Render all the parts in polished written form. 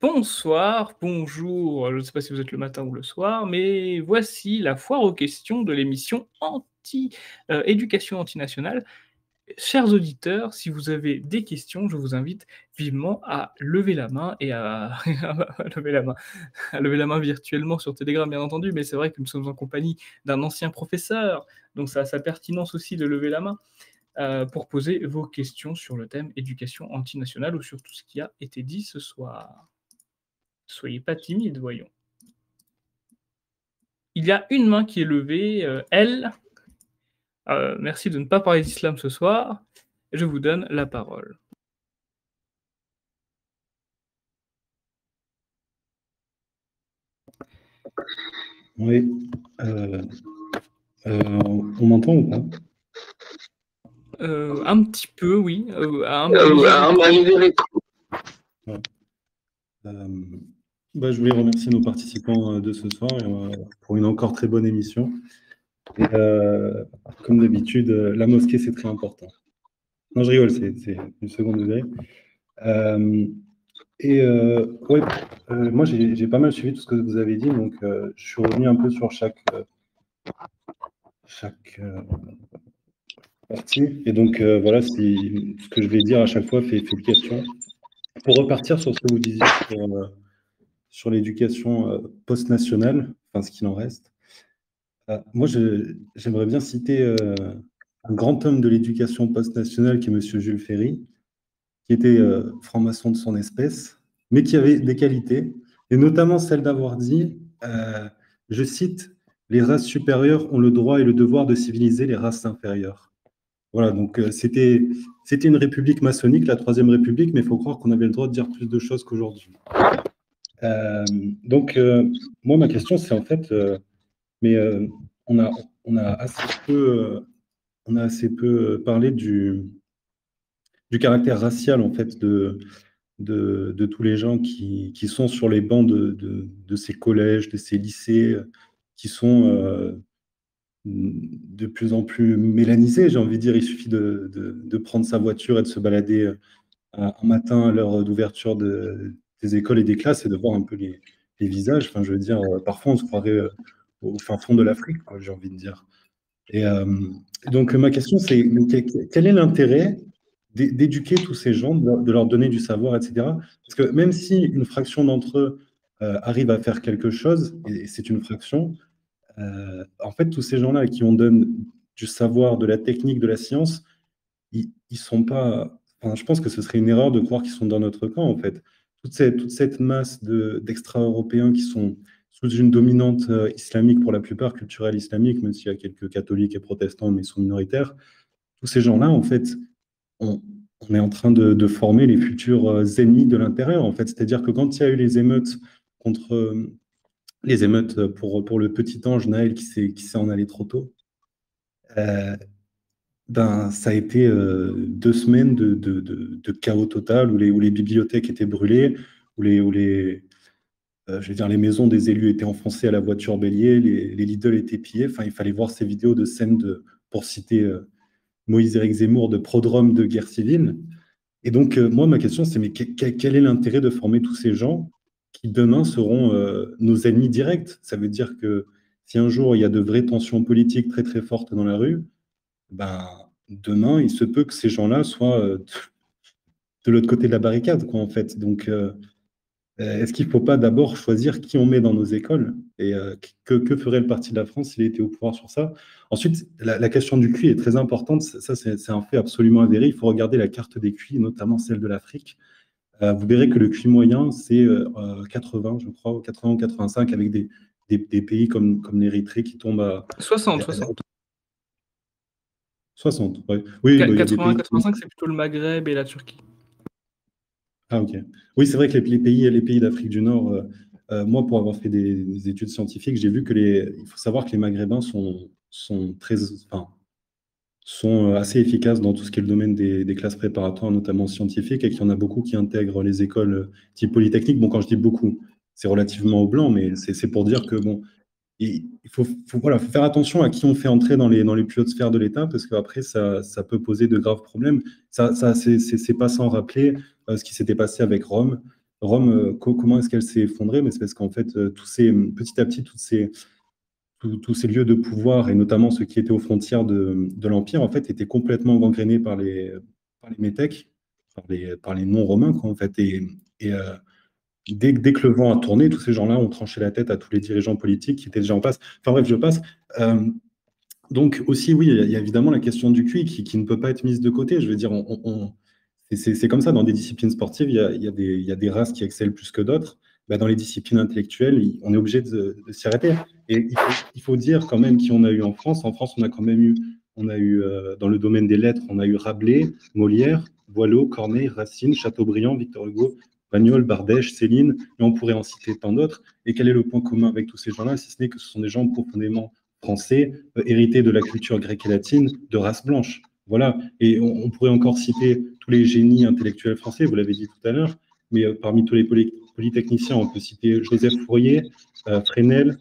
Bonsoir, bonjour, je ne sais pas si vous êtes le matin ou le soir, mais voici la foire aux questions de l'émission éducation antinationale. Chers auditeurs, si vous avez des questions, je vous invite vivement à lever la main et à à lever la main à lever la main virtuellement sur Telegram, bien entendu, mais c'est vrai que nous sommes en compagnie d'un ancien professeur, donc ça a sa pertinence aussi de lever la main, pour poser vos questions sur le thème éducation antinationale ou sur tout ce qui a été dit ce soir. Soyez pas timide, voyons. Il y a une main qui est levée, elle. Merci de ne pas parler d'islam ce soir. Je vous donne la parole. Oui. On m'entend ou pas? Un petit peu, oui. À un léger écho. Ouais. Je voulais remercier nos participants de ce soir pour une encore très bonne émission. Et, comme d'habitude, la mosquée, c'est très important. Non, je rigole, c'est une seconde degré. Ouais, moi, j'ai pas mal suivi tout ce que vous avez dit, donc je suis revenu un peu sur chaque partie. Et donc, voilà, ce que je vais dire à chaque fois fait question. Pour repartir sur ce que vous disiez sur l'éducation post-nationale, enfin ce qu'il en reste, moi, j'aimerais bien citer un grand homme de l'éducation post-nationale qui est M. Jules Ferry, qui était franc-maçon de son espèce, mais qui avait des qualités, et notamment celle d'avoir dit, je cite, les races supérieures ont le droit et le devoir de civiliser les races inférieures. Voilà, donc c'était une république maçonnique, la Troisième République, mais il faut croire qu'on avait le droit de dire plus de choses qu'aujourd'hui. Donc, moi, ma question, c'est en fait, on a assez peu parlé du caractère racial, en fait, de tous les gens qui sont sur les bancs de ces collèges, de ces lycées, qui sont de plus en plus mélanisés, j'ai envie de dire. Il suffit de prendre sa voiture et de se balader un matin à l'heure d'ouverture des écoles et des classes et de voir un peu les visages. Enfin, je veux dire, parfois on se croirait au fin fond de l'Afrique, quoi, j'ai envie de dire. Et donc ma question c'est, quel est l'intérêt d'éduquer tous ces gens, de leur donner du savoir, etc. Parce que même si une fraction d'entre eux arrive à faire quelque chose, et c'est une fraction, en fait, tous ces gens-là à qui on donne du savoir, de la technique, de la science, ils sont pas. Enfin, je pense que ce serait une erreur de croire qu'ils sont dans notre camp, en fait. Toute cette masse d'extra-européens qui sont sous une dominante islamique, pour la plupart culturelle islamique, même s'il y a quelques catholiques et protestants, mais ils sont minoritaires. Tous ces gens-là, en fait, on, on est en train de former les futurs ennemis de l'intérieur, en fait. C'est-à-dire que quand il y a eu les émeutes pour le petit ange Naël qui s'est en allé trop tôt, euh, ben, ça a été 2 semaines de chaos total où les bibliothèques étaient brûlées, je veux dire, les maisons des élus étaient enfoncées à la voiture bélier, les Lidl étaient pillés. Enfin, il fallait voir ces vidéos de scènes pour citer Moïse-Éric Zemmour, de prodrome de guerre civile. Et donc, moi, ma question, c'est mais quel est l'intérêt de former tous ces gens qui demain seront nos ennemis directs? Ça veut dire que si un jour il y a de vraies tensions politiques très très fortes dans la rue, ben, demain, il se peut que ces gens-là soient de l'autre côté de la barricade, quoi, en fait. Donc, est-ce qu'il ne faut pas d'abord choisir qui on met dans nos écoles et que ferait le Parti de la France s'il était au pouvoir sur ça? Ensuite, la question du QI est très importante. Ça, c'est un fait absolument avéré. Il faut regarder la carte des QI, notamment celle de l'Afrique. Vous verrez que le QI moyen, c'est 80, je crois, 80 ou 85, avec des pays comme l'Érythrée qui tombent à 60. 60. Ouais. Oui, bah, il y a des pays. 80-85, c'est plutôt le Maghreb et la Turquie. Ah, ok. Oui, c'est vrai que les pays d'Afrique du Nord, moi, pour avoir fait des études scientifiques, j'ai vu il faut savoir que les Maghrébins enfin, sont assez efficaces dans tout ce qui est le domaine des classes préparatoires, notamment scientifiques, et qu'il y en a beaucoup qui intègrent les écoles type Polytechnique. Bon, quand je dis beaucoup, c'est relativement au blanc, mais c'est pour dire que, bon, voilà, faut faire attention à qui on fait entrer dans les plus hautes sphères de l'État, parce qu'après, ça peut poser de graves problèmes. C'est pas sans rappeler ce qui s'était passé avec Rome. Rome, comment est-ce qu'elle s'est effondrée? Mais c'est parce qu'en fait, petit à petit, tous ces lieux de pouvoir, et notamment ceux qui étaient aux frontières de l'Empire, en fait, étaient complètement gangrénés par les métèques, par les non-romains, quoi, en fait. Et, dès que le vent a tourné, tous ces gens-là ont tranché la tête à tous les dirigeants politiques qui étaient déjà en place. Enfin bref, je passe. Donc aussi, oui, il y a évidemment la question du QI qui ne peut pas être mise de côté. Je veux dire, c'est comme ça, dans des disciplines sportives, il y a des races qui excellent plus que d'autres. Bah, dans les disciplines intellectuelles, on est obligé de s'y arrêter. Et il faut dire quand même qui on a eu en France. En France, on a quand même eu, dans le domaine des lettres, on a eu Rabelais, Molière, Boileau, Corneille, Racine, Chateaubriand, Victor Hugo, Pagnol, Bardèche, Céline, et on pourrait en citer tant d'autres. Et quel est le point commun avec tous ces gens-là, si ce n'est que ce sont des gens profondément français, hérités de la culture grecque et latine, de race blanche. Voilà. Et on pourrait encore citer tous les génies intellectuels français, vous l'avez dit tout à l'heure, mais parmi tous les polytechniciens, on peut citer Joseph Fourier, Fresnel,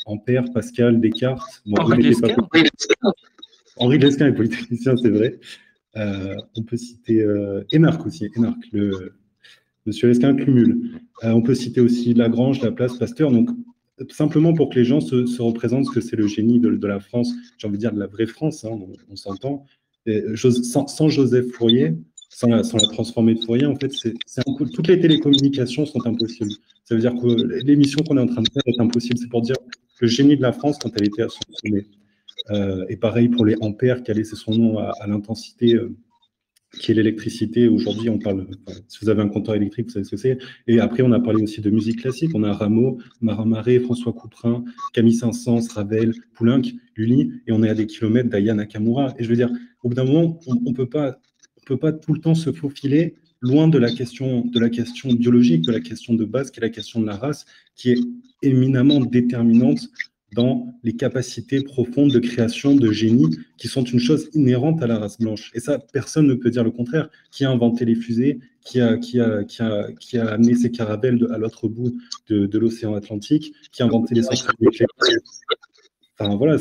Ampère, Pascal, Descartes. Bon, Henri Lesquin. Henri Lesquin est polytechnicien, c'est vrai. On peut citer Énarque aussi, Énarque, Monsieur Lesquin cumule. On peut citer aussi Lagrange, Laplace, Pasteur. Donc, simplement pour que les gens se représentent ce que c'est le génie de la France, j'ai envie de dire de la vraie France, hein, on s'entend. Sans Joseph Fourier, sans la transformée de Fourier, en fait, toutes les télécommunications sont impossibles. Ça veut dire que l'émission qu'on est en train de faire est impossible. C'est pour dire le génie de la France quand elle était à son sommet. Et pareil pour les ampères qui a laissé son nom à l'intensité qui est l'électricité. Aujourd'hui, on parle, si vous avez un compteur électrique, vous savez ce que c'est. Et après, on a parlé aussi de musique classique. On a Rameau, Marin Marais, François Couperin, Camille Saint-Saëns, Ravel, Poulenc, Lully, et on est à des kilomètres d'Aya Nakamura. Et je veux dire, au bout d'un moment, on peut pas tout le temps se faufiler loin de la question biologique, de la question de base, qui est la question de la race, qui est éminemment déterminante dans les capacités profondes de création, de génie, qui sont une chose inhérente à la race blanche. Et ça, personne ne peut dire le contraire. Qui a inventé les fusées, qui a amené ces caravelles à l'autre bout de l'océan Atlantique, qui a inventé les centrales nucléaires. Enfin voilà,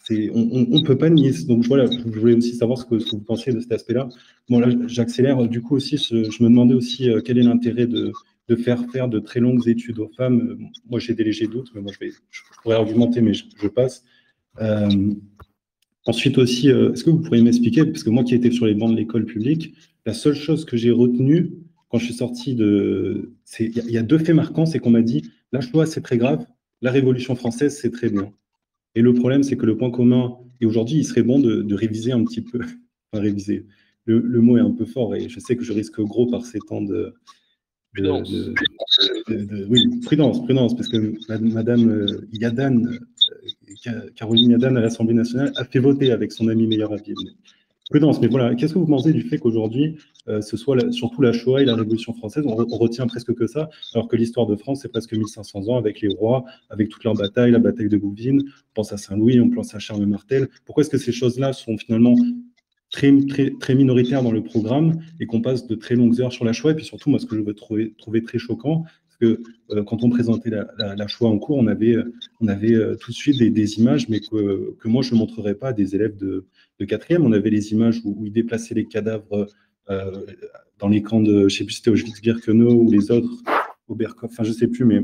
on ne peut pas nier. Donc voilà, je voulais aussi savoir ce que vous pensiez de cet aspect-là. Bon, là, j'accélère. Du coup, aussi, je me demandais aussi quel est l'intérêt de faire de très longues études aux femmes. Moi, j'ai des légers doutes, mais moi, je pourrais argumenter, mais je passe. Ensuite aussi, est-ce que vous pourriez m'expliquer, parce que moi qui étais sur les bancs de l'école publique, la seule chose que j'ai retenue quand je suis sorti il y a deux faits marquants, c'est qu'on m'a dit, la Shoah, c'est très grave, la Révolution française, c'est très bien. Et le problème, c'est que le point commun, et aujourd'hui, il serait bon de réviser un petit peu, enfin réviser, le mot est un peu fort, et je sais que je risque gros par ces temps oui, prudence, parce que Madame Yadan, Caroline Yadan à l'Assemblée nationale a fait voter avec son ami meilleur ami. Prudence, mais voilà, qu'est-ce que vous pensez du fait qu'aujourd'hui, ce soit surtout la Shoah et la Révolution française, on retient presque que ça, alors que l'histoire de France, c'est presque 1500 ans avec les rois, avec toutes leurs batailles, la bataille de Bouvines, on pense à Saint-Louis, on pense à Charles Martel. Pourquoi est-ce que ces choses-là sont finalement très minoritaires dans le programme et qu'on passe de très longues heures sur la Shoah? Et puis surtout, moi, ce que je veux trouver très choquant, c'est que quand on présentait la Shoah en cours, on avait tout de suite des images, mais que moi, je ne montrerais pas à des élèves de quatrième. On avait les images où ils déplaçaient les cadavres dans les camps de, je ne sais plus si c'était Auschwitz-Birkenau ou les autres, Oberkoff, enfin je ne sais plus, mais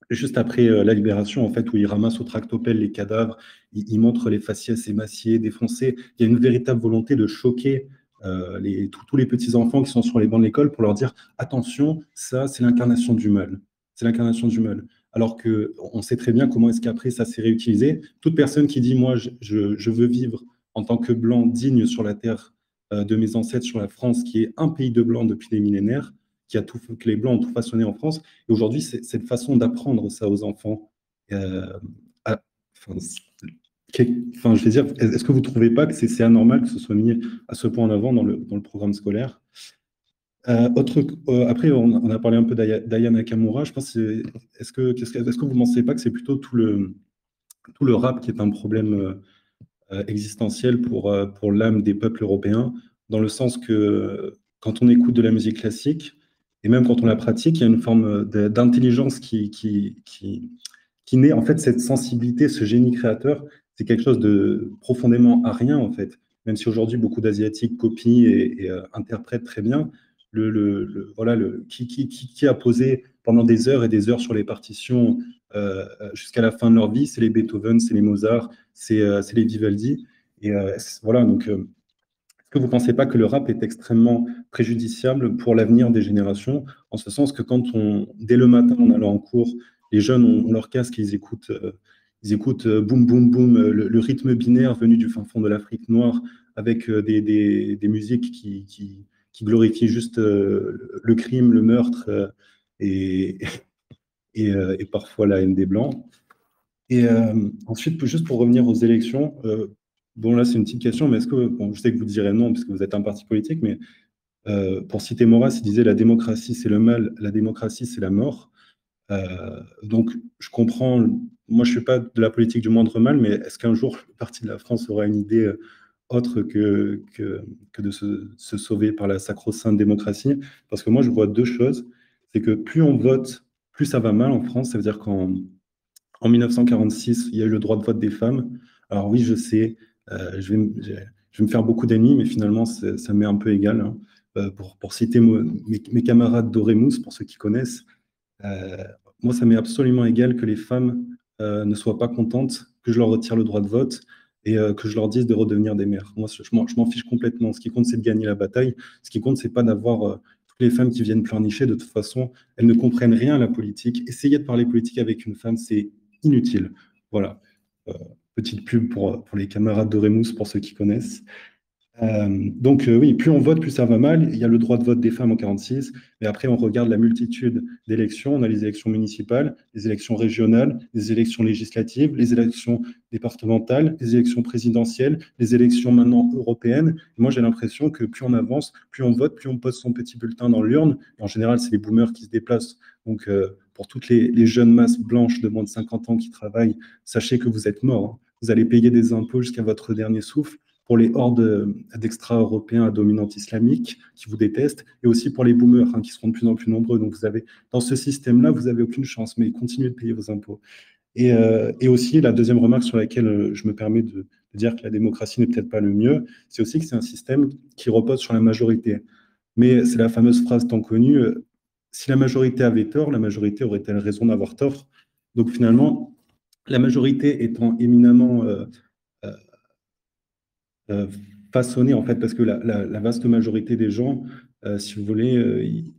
juste après la libération, en fait, où ils ramassent au tractopelle les cadavres, ils montrent les faciès émaciés, défoncés. Il y a une véritable volonté de choquer tous les petits-enfants qui sont sur les bancs de l'école pour leur dire « Attention, ça, c'est l'incarnation du mal. C'est l'incarnation du mal. » Alors qu'on sait très bien comment est-ce qu'après ça s'est réutilisé. Toute personne qui dit « Moi, je veux vivre en tant que blanc digne sur la terre de mes ancêtres, sur la France, qui est un pays de blancs depuis des millénaires, que les Blancs ont tout façonné en France. » Et aujourd'hui, c'est cette façon d'apprendre ça aux enfants. Enfin, je veux dire, est-ce que vous ne trouvez pas que c'est anormal que ce soit mis à ce point en avant dans le programme scolaire? Après, on a parlé un peu d'Aya Nakamura. Je pense, est-ce que vous ne pensez pas que c'est plutôt tout le rap qui est un problème existentielle pour l'âme des peuples européens, dans le sens que quand on écoute de la musique classique, et même quand on la pratique, il y a une forme d'intelligence qui naît. En fait, cette sensibilité, ce génie créateur, c'est quelque chose de profondément arien, en fait. Même si aujourd'hui, beaucoup d'Asiatiques copient et interprètent très bien, voilà, qui a posé pendant des heures et des heures sur les partitions jusqu'à la fin de leur vie. C'est les Beethoven, c'est les Mozart, c'est les Vivaldi. Et voilà, donc est-ce que vous ne pensez pas que le rap est extrêmement préjudiciable pour l'avenir des générations, en ce sens que dès le matin, en allant en cours, les jeunes ont leur casque et ils écoutent boum, boum, boum, le rythme binaire venu du fin fond de l'Afrique noire, avec des musiques qui glorifient juste le crime, le meurtre et, et parfois la haine des Blancs. Et ensuite, juste pour revenir aux élections, bon là c'est une petite question, mais est-ce que, bon, je sais que vous direz non puisque vous êtes un parti politique, mais pour citer Maurras, il disait la démocratie c'est le mal, la démocratie c'est la mort. Donc je comprends, moi je ne suis pas de la politique du moindre mal, mais est-ce qu'un jour le parti de la France aura une idée autre que de se sauver par la sacro-sainte démocratie? Parce que moi je vois deux choses, c'est que plus on vote, plus ça va mal en France, ça veut dire qu'en 1946, il y a eu le droit de vote des femmes. Alors oui, je sais, je vais me faire beaucoup d'ennemis, mais finalement, ça m'est un peu égal, hein. Pour citer mes camarades d'Orémus, pour ceux qui connaissent, euh, moi, ça m'est absolument égal que les femmes ne soient pas contentes, que je leur retire le droit de vote et que je leur dise de redevenir des mères. Moi, je m'en fiche complètement. Ce qui compte, c'est de gagner la bataille. Ce qui compte, c'est pas d'avoir toutes les femmes qui viennent pleurnicher. De toute façon, elles ne comprennent rien à la politique. Essayer de parler politique avec une femme, c'est inutile. Voilà. Euh, Petite pub pour les camarades d'Orémus, pour ceux qui connaissent. Donc oui, plus on vote, plus ça va mal. Il y a le droit de vote des femmes en 46, mais après on regarde la multitude d'élections. On a les élections municipales, les élections régionales, les élections législatives, les élections départementales, les élections présidentielles, les élections maintenant européennes. Et moi j'ai l'impression que plus on avance, plus on vote, plus on pose son petit bulletin dans l'urne. Et en général, c'est les boomers qui se déplacent. Donc pour toutes les jeunes masses blanches de moins de 50 ans qui travaillent, sachez que vous êtes morts, hein. Vous allez payer des impôts jusqu'à votre dernier souffle pour les hordes d'extra-européens à dominante islamique qui vous détestent, et aussi pour les boomers hein, qui seront de plus en plus nombreux. Donc, dans ce système-là, vous n'avez aucune chance, mais continuez de payer vos impôts. Et aussi, la deuxième remarque sur laquelle je me permets de dire que la démocratie n'est peut-être pas le mieux, c'est aussi que c'est un système qui repose sur la majorité. Mais c'est la fameuse phrase tant connue, si la majorité avait tort, la majorité aurait-elle raison d'avoir tort? Donc finalement, la majorité étant éminemment euh, euh, façonner, en fait, parce que la vaste majorité des gens, si vous voulez,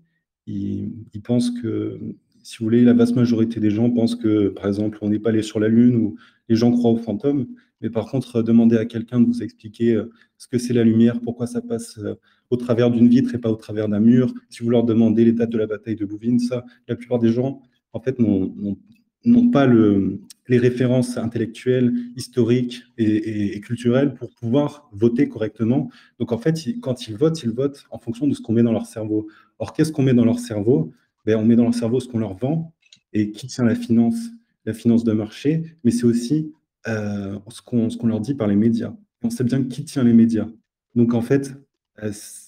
ils pensent que, si vous voulez, la vaste majorité des gens pensent que, par exemple, on n'est pas allé sur la Lune ou les gens croient aux fantômes. Mais par contre, demander à quelqu'un de vous expliquer ce que c'est la lumière, pourquoi ça passe au travers d'une vitre et pas au travers d'un mur, si vous leur demandez les dates de la bataille de Bouvines, ça, la plupart des gens, en fait, n'ont pas les références intellectuelles, historiques et culturelles pour pouvoir voter correctement. Donc en fait, quand ils votent en fonction de ce qu'on met dans leur cerveau. Or, qu'est-ce qu'on met dans leur cerveau? Ben, on met dans leur cerveau ce qu'on leur vend et qui tient la finance de marché, mais c'est aussi ce qu'on leur dit par les médias. Et on sait bien qui tient les médias. Donc en fait,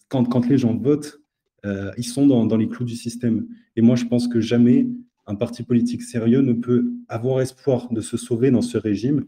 quand les gens votent, ils sont dans les clous du système. Et moi, je pense que jamais un parti politique sérieux ne peut avoir espoir de se sauver dans ce régime.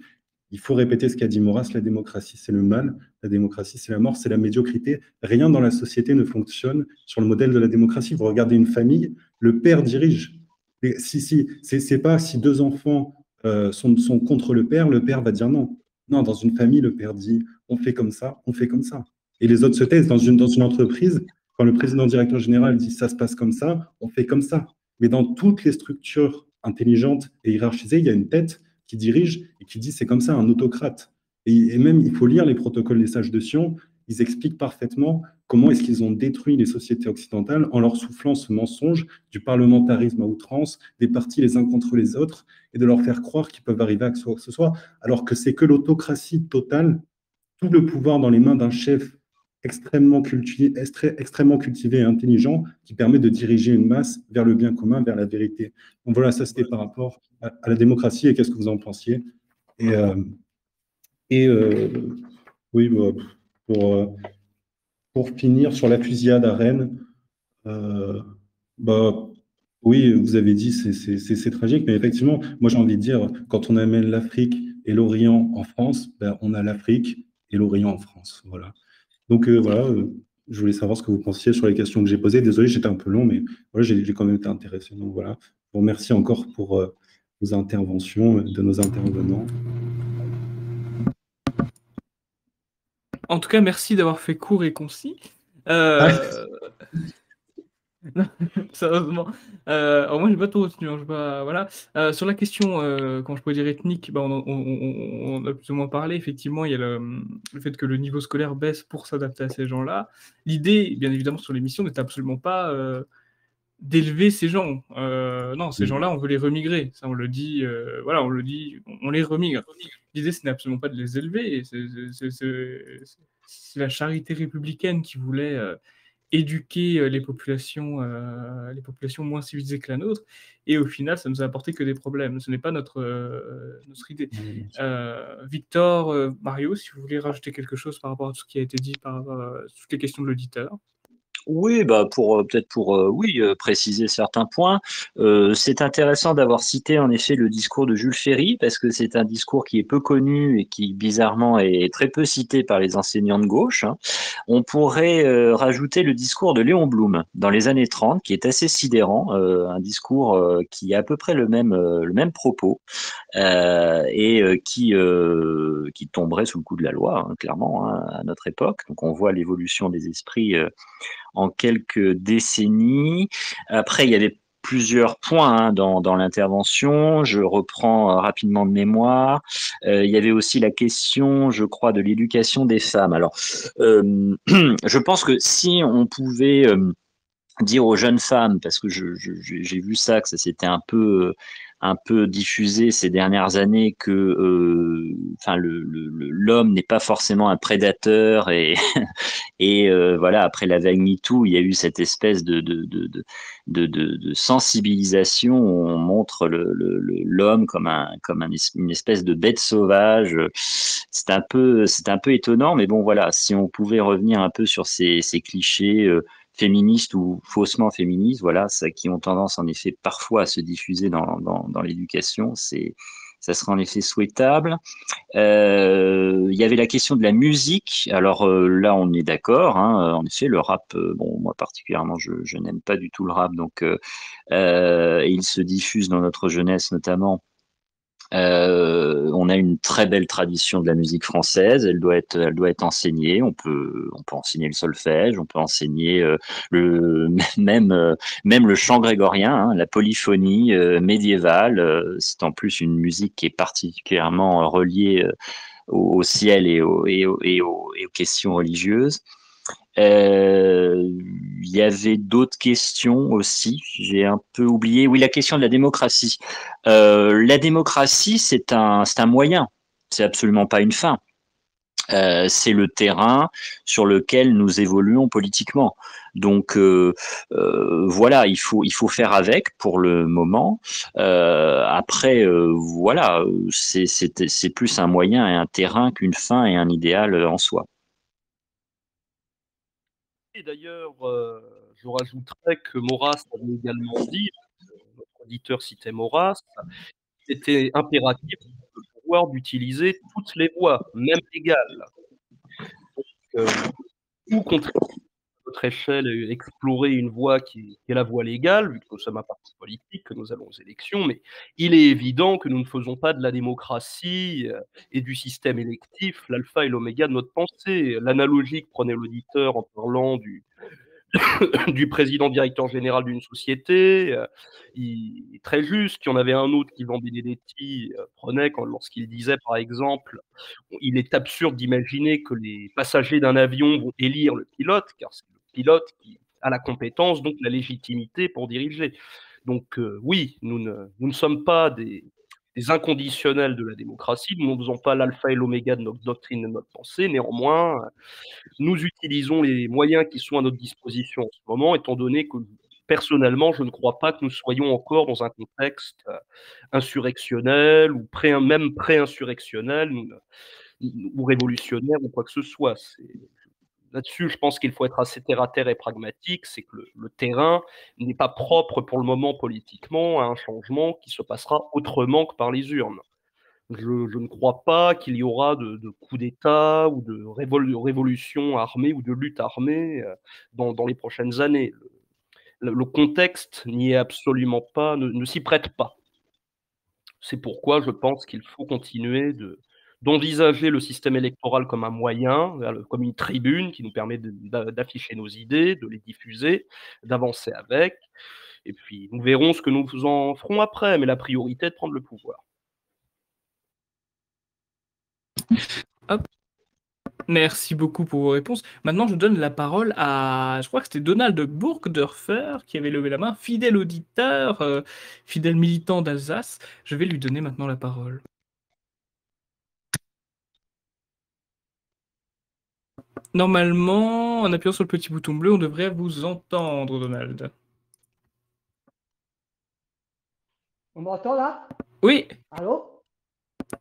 Il faut répéter ce qu'a dit Maurras, la démocratie, c'est le mal, la démocratie, c'est la mort, c'est la médiocrité. Rien dans la société ne fonctionne sur le modèle de la démocratie. Vous regardez une famille, le père dirige. Et c'est pas si deux enfants sont contre le père va dire non. Non, dans une famille, le père dit on fait comme ça, on fait comme ça. Et les autres se taisent. Dans une entreprise, quand le président directeur général dit ça se passe comme ça, on fait comme ça. Mais dans toutes les structures intelligentes et hiérarchisées, il y a une tête qui dirige et qui dit c'est comme ça, un autocrate. Et même, il faut lire les protocoles des sages de Sion, ils expliquent parfaitement comment est-ce qu'ils ont détruit les sociétés occidentales en leur soufflant ce mensonge du parlementarisme à outrance, des partis les uns contre les autres, et de leur faire croire qu'ils peuvent arriver à quoi que ce soit, alors que c'est que l'autocratie totale, tout le pouvoir dans les mains d'un chef extrêmement cultivé et intelligent qui permet de diriger une masse vers le bien commun, vers la vérité. Donc voilà, ça c'était par rapport à la démocratie et qu'est-ce que vous en pensiez. Et, euh, et oui, bah, pour, euh, pour finir sur la fusillade à Rennes, euh, bah, oui, vous avez dit c'est tragique, mais effectivement, moi j'ai envie de dire, quand on amène l'Afrique et l'Orient en France, ben, on a l'Afrique et l'Orient en France. Voilà. Donc voilà, je voulais savoir ce que vous pensiez sur les questions que j'ai posées. Désolé, j'étais un peu long, mais voilà, j'ai quand même été intéressé. Donc voilà, je vous remercie encore pour vos interventions, de nos intervenants. En tout cas, merci d'avoir fait court et concis. Ah, Euh, Sérieusement. Alors moi, j'ai pas tout retenu, hein, j'ai pas, voilà. Sur la question, quand je pourrais dire ethnique, bah, on a plus ou moins parlé. Effectivement, il y a le fait que le niveau scolaire baisse pour s'adapter à ces gens-là. L'idée, bien évidemment, sur l'émission n'est absolument pas d'élever ces gens. Non, ces gens-là, on veut les remigrer. Ça, on le dit, voilà, on le dit, on les remigre. L'idée, ce n'est absolument pas de les élever. C'est la charité républicaine qui voulait éduquer les populations moins civilisées que la nôtre, et au final, ça nous a apporté que des problèmes. Ce n'est pas notre idée. Victor, Mario, si vous voulez rajouter quelque chose par rapport à tout ce qui a été dit par toutes les questions de l'auditeur. Oui, bah pour peut-être pour oui préciser certains points. C'est intéressant d'avoir cité en effet le discours de Jules Ferry parce que c'est un discours qui est peu connu et qui bizarrement est très peu cité par les enseignants de gauche, hein. On pourrait rajouter le discours de Léon Blum dans les années 30 qui est assez sidérant, un discours qui a à peu près le même propos et qui tomberait sous le coup de la loi, hein, clairement, hein, à notre époque. Donc on voit l'évolution des esprits en quelques décennies. Après, il y avait plusieurs points hein, dans l'intervention. Je reprends rapidement de mémoire. Il y avait aussi la question, je crois, de l'éducation des femmes. Alors, je pense que si on pouvait dire aux jeunes femmes, parce que j'ai vu ça, que ça s'était un peu diffusé ces dernières années, que enfin l'homme n'est pas forcément un prédateur et voilà après la vague MeToo, il y a eu cette espèce de sensibilisation où on montre l'homme comme une espèce de bête sauvage. C'est un peu étonnant, mais bon voilà, si on pouvait revenir un peu sur ces clichés féministes ou faussement féministes, voilà, ça, qui ont tendance en effet parfois à se diffuser dans l'éducation, ça serait en effet souhaitable. Il y avait la question de la musique. Alors là, on est d'accord. Hein, en effet, le rap, bon, moi particulièrement, je n'aime pas du tout le rap, donc il se diffuse dans notre jeunesse notamment. On a une très belle tradition de la musique française. Elle doit être enseignée. On peut enseigner le solfège, on peut enseigner le, même, même le chant grégorien, hein, la polyphonie médiévale. C'est en plus une musique qui est particulièrement reliée au ciel et aux questions religieuses. Il y avait d'autres questions aussi. J'ai un peu oublié. Oui, la question de la démocratie. La démocratie, c'est un moyen. C'est absolument pas une fin. C'est le terrain sur lequel nous évoluons politiquement. Donc voilà, il faut faire avec pour le moment. Après, voilà, c'est plus un moyen et un terrain qu'une fin et un idéal en soi. Et d'ailleurs, je rajouterais que Maurras avait également dit, notre auditeur citait Maurras, c'était impératif de pouvoir d'utiliser toutes les voies, même légales. Donc, nous contribuons à notre échelle à explorer une voie qui est la voie légale, vu que nous sommes un parti politique, que nous allons aux élections, mais il est évident que nous ne faisons pas de la démocratie et du système électif l'alpha et l'oméga de notre pensée. L'analogie que prenait l'auditeur en parlant du président directeur général d'une société, il est très juste. Il y en avait un autre qui, Van Benedetti, prenait lorsqu'il disait, par exemple, il est absurde d'imaginer que les passagers d'un avion vont élire le pilote, car c'est le pilote qui a la compétence, donc la légitimité pour diriger. Donc oui, nous ne sommes pas des inconditionnels de la démocratie, nous ne faisons pas l'alpha et l'oméga de notre doctrine et de notre pensée. Néanmoins, nous utilisons les moyens qui sont à notre disposition en ce moment, étant donné que personnellement, je ne crois pas que nous soyons encore dans un contexte insurrectionnel ou même pré-insurrectionnel ou révolutionnaire ou quoi que ce soit. Là-dessus, je pense qu'il faut être assez terre à terre et pragmatique. C'est que le terrain n'est pas propre pour le moment politiquement à un changement qui se passera autrement que par les urnes. Je ne crois pas qu'il y aura de coup d'État ou de révolution armée ou de lutte armée dans les prochaines années. Le contexte n'y est absolument pas, ne s'y prête pas. C'est pourquoi je pense qu'il faut continuer d'envisager le système électoral comme un moyen, comme une tribune qui nous permet d'afficher nos idées, de les diffuser, d'avancer avec. Et puis, nous verrons ce que nous en ferons après, mais la priorité est de prendre le pouvoir. Hop. Merci beaucoup pour vos réponses. Maintenant, je donne la parole à, je crois que c'était Donald Burgdorfer qui avait levé la main, fidèle auditeur, fidèle militant d'Alsace. Je vais lui donner maintenant la parole. Normalement, en appuyant sur le petit bouton bleu, on devrait vous entendre, Donald. On m'entend là? Oui, Allô?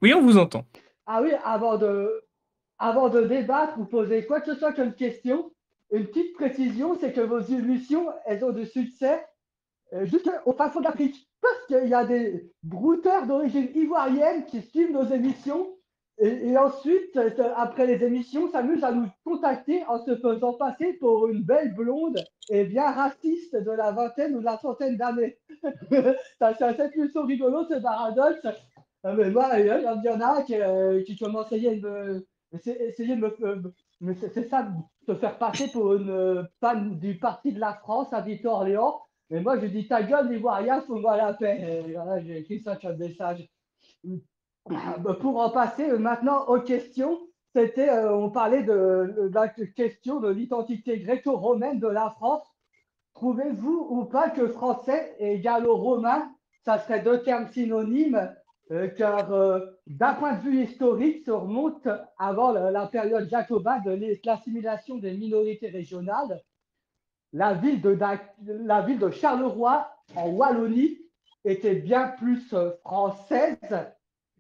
oui, on vous entend. Ah oui, avant de débattre ou poser quoi que ce soit comme question, une petite précision, c'est que vos émissions, elles ont du succès jusqu'au fin fond d'Afrique. Parce qu'il y a des brouteurs d'origine ivoirienne qui suivent nos émissions et ensuite, après les émissions, s'amusent à nous contacter en se faisant passer pour une belle blonde et bien raciste de la vingtaine ou de la trentaine d'années. C'est assez plutôt rigolo, ce paradoxe. Mais moi, il y en a qui commencent à essayer de me c'est ça, de se faire passer pour une fan du parti de la France à Victor-Orléans. Mais moi, je dis ta gueule, l'Ivoirien, faut voir la paix. Et voilà, j'ai écrit ça comme message. Pour en passer maintenant aux questions, on parlait de la question de l'identité gréco-romaine de la France. Trouvez-vous ou pas que français et gallo-romain, ça serait deux termes synonymes, car d'un point de vue historique, se remonte avant la période jacobine de l'assimilation des minorités régionales. La ville de Charleroi, en Wallonie, était bien plus française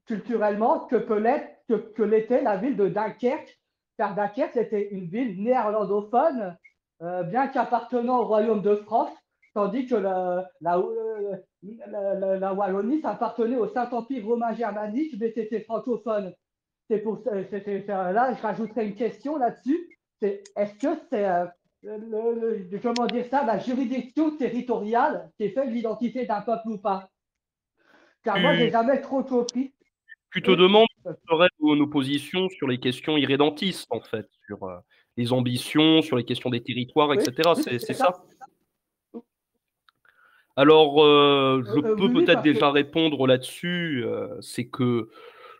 culturellement que l'était la ville de Dunkerque, car Dunkerque était une ville néerlandophone, bien qu'appartenant au royaume de France, tandis que la Wallonie s'appartenait au Saint-Empire romain germanique, mais c'était francophone. C'est pour là, je rajouterai une question là-dessus. Est-ce que c'est comment dire ça, la juridiction territoriale qui fait l'identité d'un peuple ou pas? Car moi, j'ai jamais trop compris. Tu te Oui. demandes quelles seraient nos positions sur les questions irrédentistes, en fait, sur les ambitions, sur les questions des territoires, Oui, etc. oui, C'est ça? Alors, je peux oui, peut-être parce que déjà répondre là-dessus. C'est que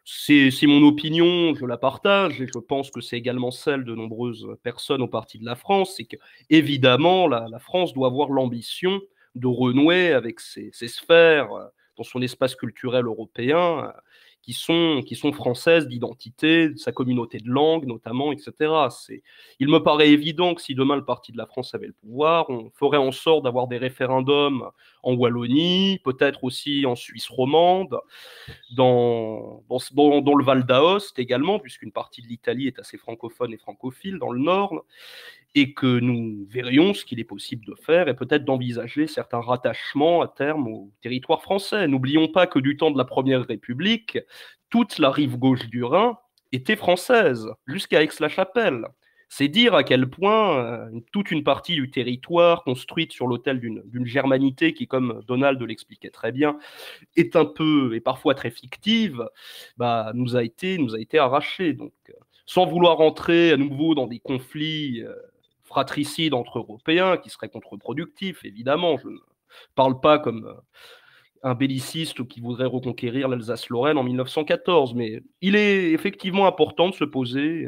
c'est mon opinion, je la partage et je pense que c'est également celle de nombreuses personnes au Parti de la France. C'est que, évidemment, la France doit avoir l'ambition de renouer avec ses sphères dans son espace culturel européen qui sont françaises d'identité, de sa communauté de langue notamment, etc. Il me paraît évident que si demain le Parti de la France avait le pouvoir, on ferait en sorte d'avoir des référendums en Wallonie, peut-être aussi en Suisse romande, dans le Val d'Aoste également, puisqu'une partie de l'Italie est assez francophone et francophile dans le nord, et que nous verrions ce qu'il est possible de faire et peut-être d'envisager certains rattachements à terme au territoire français. N'oublions pas que du temps de la Première République, toute la rive gauche du Rhin était française, jusqu'à Aix-la-Chapelle. C'est dire à quel point toute une partie du territoire construite sur l'autel d'une germanité qui, comme Donald l'expliquait très bien, est un peu et parfois très fictive, nous a été arrachée. Donc, sans vouloir entrer à nouveau dans des conflits fratricides entre Européens qui seraient contre-productifs, évidemment, je ne parle pas comme un belliciste qui voudrait reconquérir l'Alsace-Lorraine en 1914, mais il est effectivement important de se poser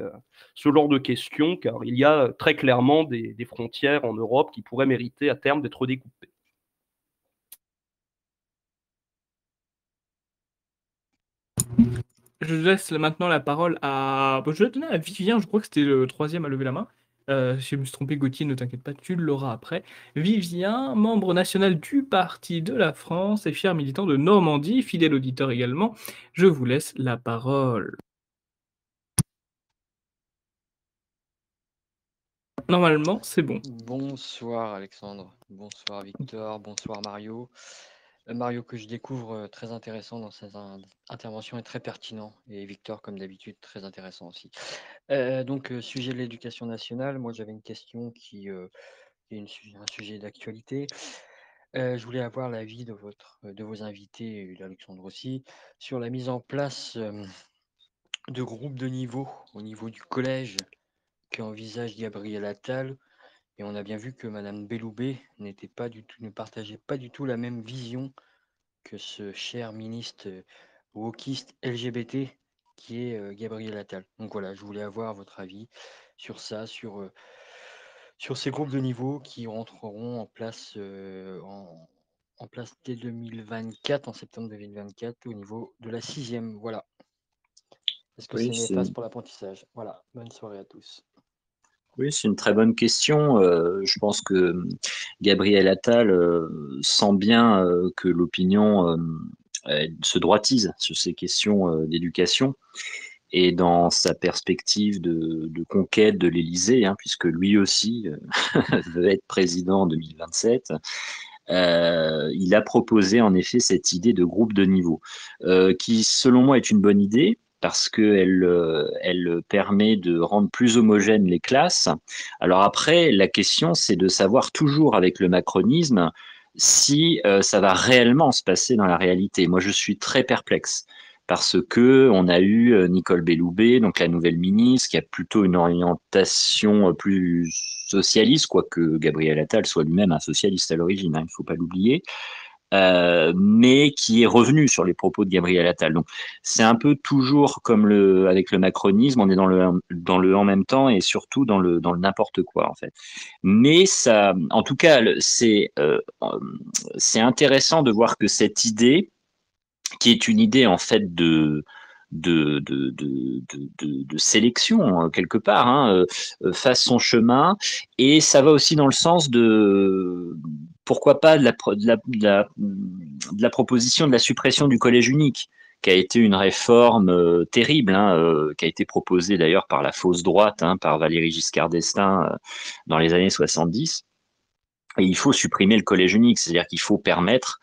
ce genre de questions, car il y a très clairement des frontières en Europe qui pourraient mériter à terme d'être découpées. Je laisse maintenant la parole à... je vais donner à Vivien, je crois que c'était le troisième à lever la main. Si je me suis trompé, Gauthier, ne t'inquiète pas, tu l'auras après. Vivien, membre national du Parti de la France et fier militant de Normandie, fidèle auditeur également. Je vous laisse la parole. Normalement, c'est bon. Bonsoir Alexandre, bonsoir Victor, bonsoir Mario. Mario, que je découvre très intéressant dans ses interventions et très pertinent. Et Victor, comme d'habitude, très intéressant aussi. Sujet de l'éducation nationale, moi j'avais une question qui est un sujet d'actualité. Je voulais avoir l'avis de vos invités, et d'Alexandre aussi, sur la mise en place de groupes de niveau au niveau du collège qu'envisage Gabriel Attal. Et on a bien vu que Madame Belloubet ne partageait pas du tout la même vision que ce cher ministre wokiste LGBT qui est Gabriel Attal. Donc voilà, je voulais avoir votre avis sur ça, sur ces groupes de niveau qui rentreront en place dès 2024, en septembre 2024, au niveau de la 6e. Voilà. Est-ce que Oui, c'est c'est néfaste pour l'apprentissage? Voilà. Bonne soirée à tous. oui, c'est une très bonne question. Je pense que Gabriel Attal sent bien que l'opinion elle se droitise sur ces questions d'éducation et dans sa perspective de conquête de l'Élysée, hein, puisque lui aussi veut être président en 2027. Il a proposé en effet cette idée de groupe de niveau, qui selon moi est une bonne idée parce qu'elle elle permet de rendre plus homogènes les classes. Alors après, la question c'est de savoir toujours avec le macronisme si ça va réellement se passer dans la réalité. Moi, je suis très perplexe parce que on a eu Nicole Belloubet, donc la nouvelle ministre, qui a plutôt une orientation plus socialiste, quoique Gabriel Attal soit lui-même un socialiste à l'origine, hein, il ne faut pas l'oublier, mais qui est revenu sur les propos de Gabriel Attal. Donc c'est un peu toujours comme avec le macronisme, on est dans le en même temps et surtout dans le n'importe quoi en fait. Mais ça, en tout cas, c'est intéressant de voir que cette idée, qui est une idée en fait de sélection quelque part, hein, fasse son chemin, et ça va aussi dans le sens de pourquoi pas de la proposition de la suppression du collège unique, qui a été une réforme terrible, hein, qui a été proposée d'ailleurs par la fausse droite, hein, par Valéry Giscard d'Estaing dans les années 70. Et il faut supprimer le collège unique, c'est-à-dire qu'il faut permettre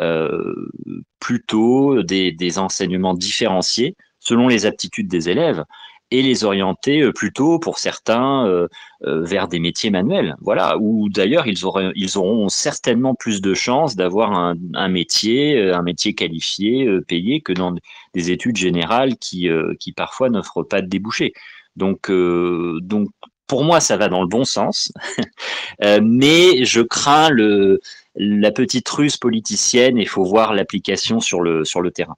euh, plutôt des enseignements différenciés selon les aptitudes des élèves et les orienter plutôt pour certains vers des métiers manuels. Voilà, ou d'ailleurs ils auront certainement plus de chances d'avoir un métier qualifié, payé, que dans des études générales qui parfois n'offrent pas de débouchés. Donc pour moi, ça va dans le bon sens. Mais je crains la petite ruse politicienne et il faut voir l'application sur le terrain.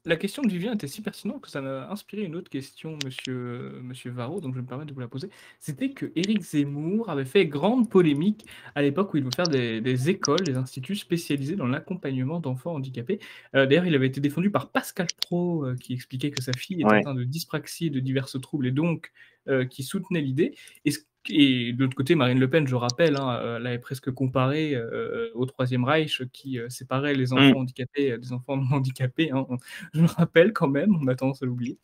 La question de Vivien était si pertinente que ça m'a inspiré une autre question, monsieur Varro, donc je me permets de vous la poser. C'était que Éric Zemmour avait fait grande polémique à l'époque où il veut faire des écoles, des instituts spécialisés dans l'accompagnement d'enfants handicapés. D'ailleurs, il avait été défendu par Pascal Praud, qui expliquait que sa fille était Ouais. atteinte de dyspraxie et de divers troubles, et donc qui soutenait l'idée. Et de l'autre côté, Marine Le Pen, je rappelle, hein, l'avait presque comparé au Troisième Reich qui séparait les enfants handicapés des enfants non handicapés. Hein. Je me rappelle quand même, on a tendance à l'oublier,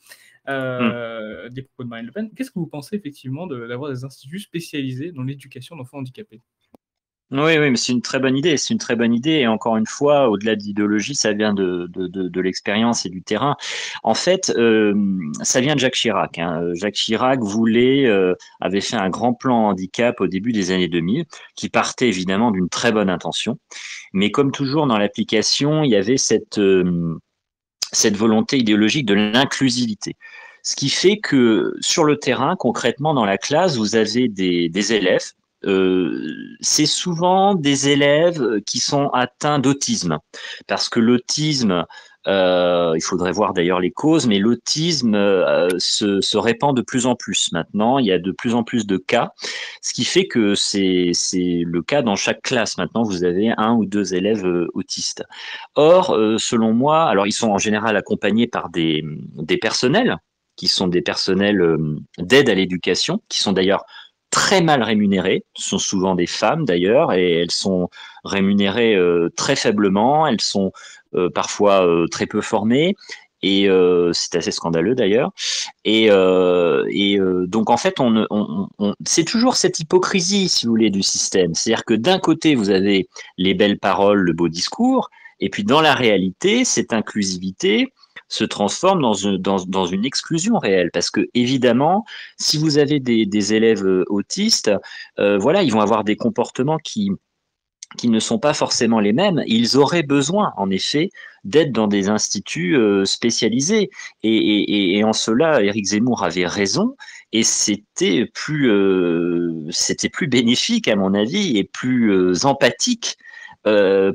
des propos de Marine Le Pen. Qu'est-ce que vous pensez effectivement d'avoir des instituts spécialisés dans l'éducation d'enfants handicapés? Oui, mais c'est une très bonne idée. C'est une très bonne idée. Et encore une fois, au-delà de l'idéologie, ça vient de l'expérience et du terrain. En fait, ça vient de Jacques Chirac, hein. Jacques Chirac avait fait un grand plan handicap au début des années 2000, qui partait évidemment d'une très bonne intention. Mais comme toujours dans l'application, il y avait cette volonté idéologique de l'inclusivité. Ce qui fait que sur le terrain, concrètement dans la classe, vous avez des élèves. C'est souvent des élèves qui sont atteints d'autisme, parce que l'autisme, il faudrait voir d'ailleurs les causes, mais l'autisme se répand de plus en plus maintenant. Il y a de plus en plus de cas, ce qui fait que c'est le cas dans chaque classe. Maintenant, vous avez 1 ou 2 élèves autistes. Or, selon moi, alors ils sont en général accompagnés par des personnels qui sont des personnels d'aide à l'éducation, qui sont d'ailleurs très mal rémunérées, ce sont souvent des femmes d'ailleurs, et elles sont rémunérées très faiblement, elles sont parfois très peu formées, Et c'est assez scandaleux d'ailleurs. Et donc en fait, c'est toujours cette hypocrisie, si vous voulez, du système. C'est-à-dire que d'un côté, vous avez les belles paroles, le beau discours, et puis dans la réalité, cette inclusivité se transforme dans une exclusion réelle. Parce que évidemment, si vous avez des élèves autistes, voilà, ils vont avoir des comportements qui ne sont pas forcément les mêmes. Ils auraient besoin, en effet, d'être dans des instituts spécialisés. Et en cela, Éric Zemmour avait raison. Et c'était plus bénéfique, à mon avis, et plus empathique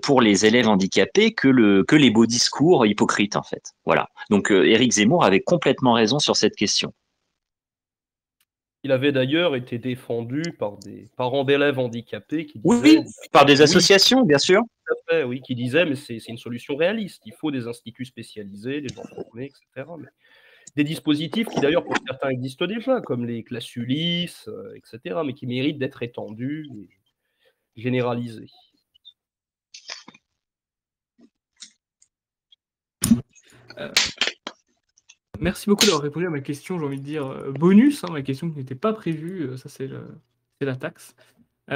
pour les élèves handicapés que les beaux discours hypocrites, en fait. Voilà. Donc, Éric Zemmour avait complètement raison sur cette question. Il avait d'ailleurs été défendu par des parents d'élèves handicapés qui Oui, disaient par des oui, associations, bien sûr. tout à fait, oui, qui disaient mais c'est une solution réaliste. Il faut des instituts spécialisés, des gens formés, etc. Mais des dispositifs qui d'ailleurs pour certains existent déjà, comme les classes Ulysse, etc., mais qui méritent d'être étendus et généralisés. Merci beaucoup d'avoir répondu à ma question, j'ai envie de dire bonus, hein, ma question qui n'était pas prévue, ça c'est la taxe. Et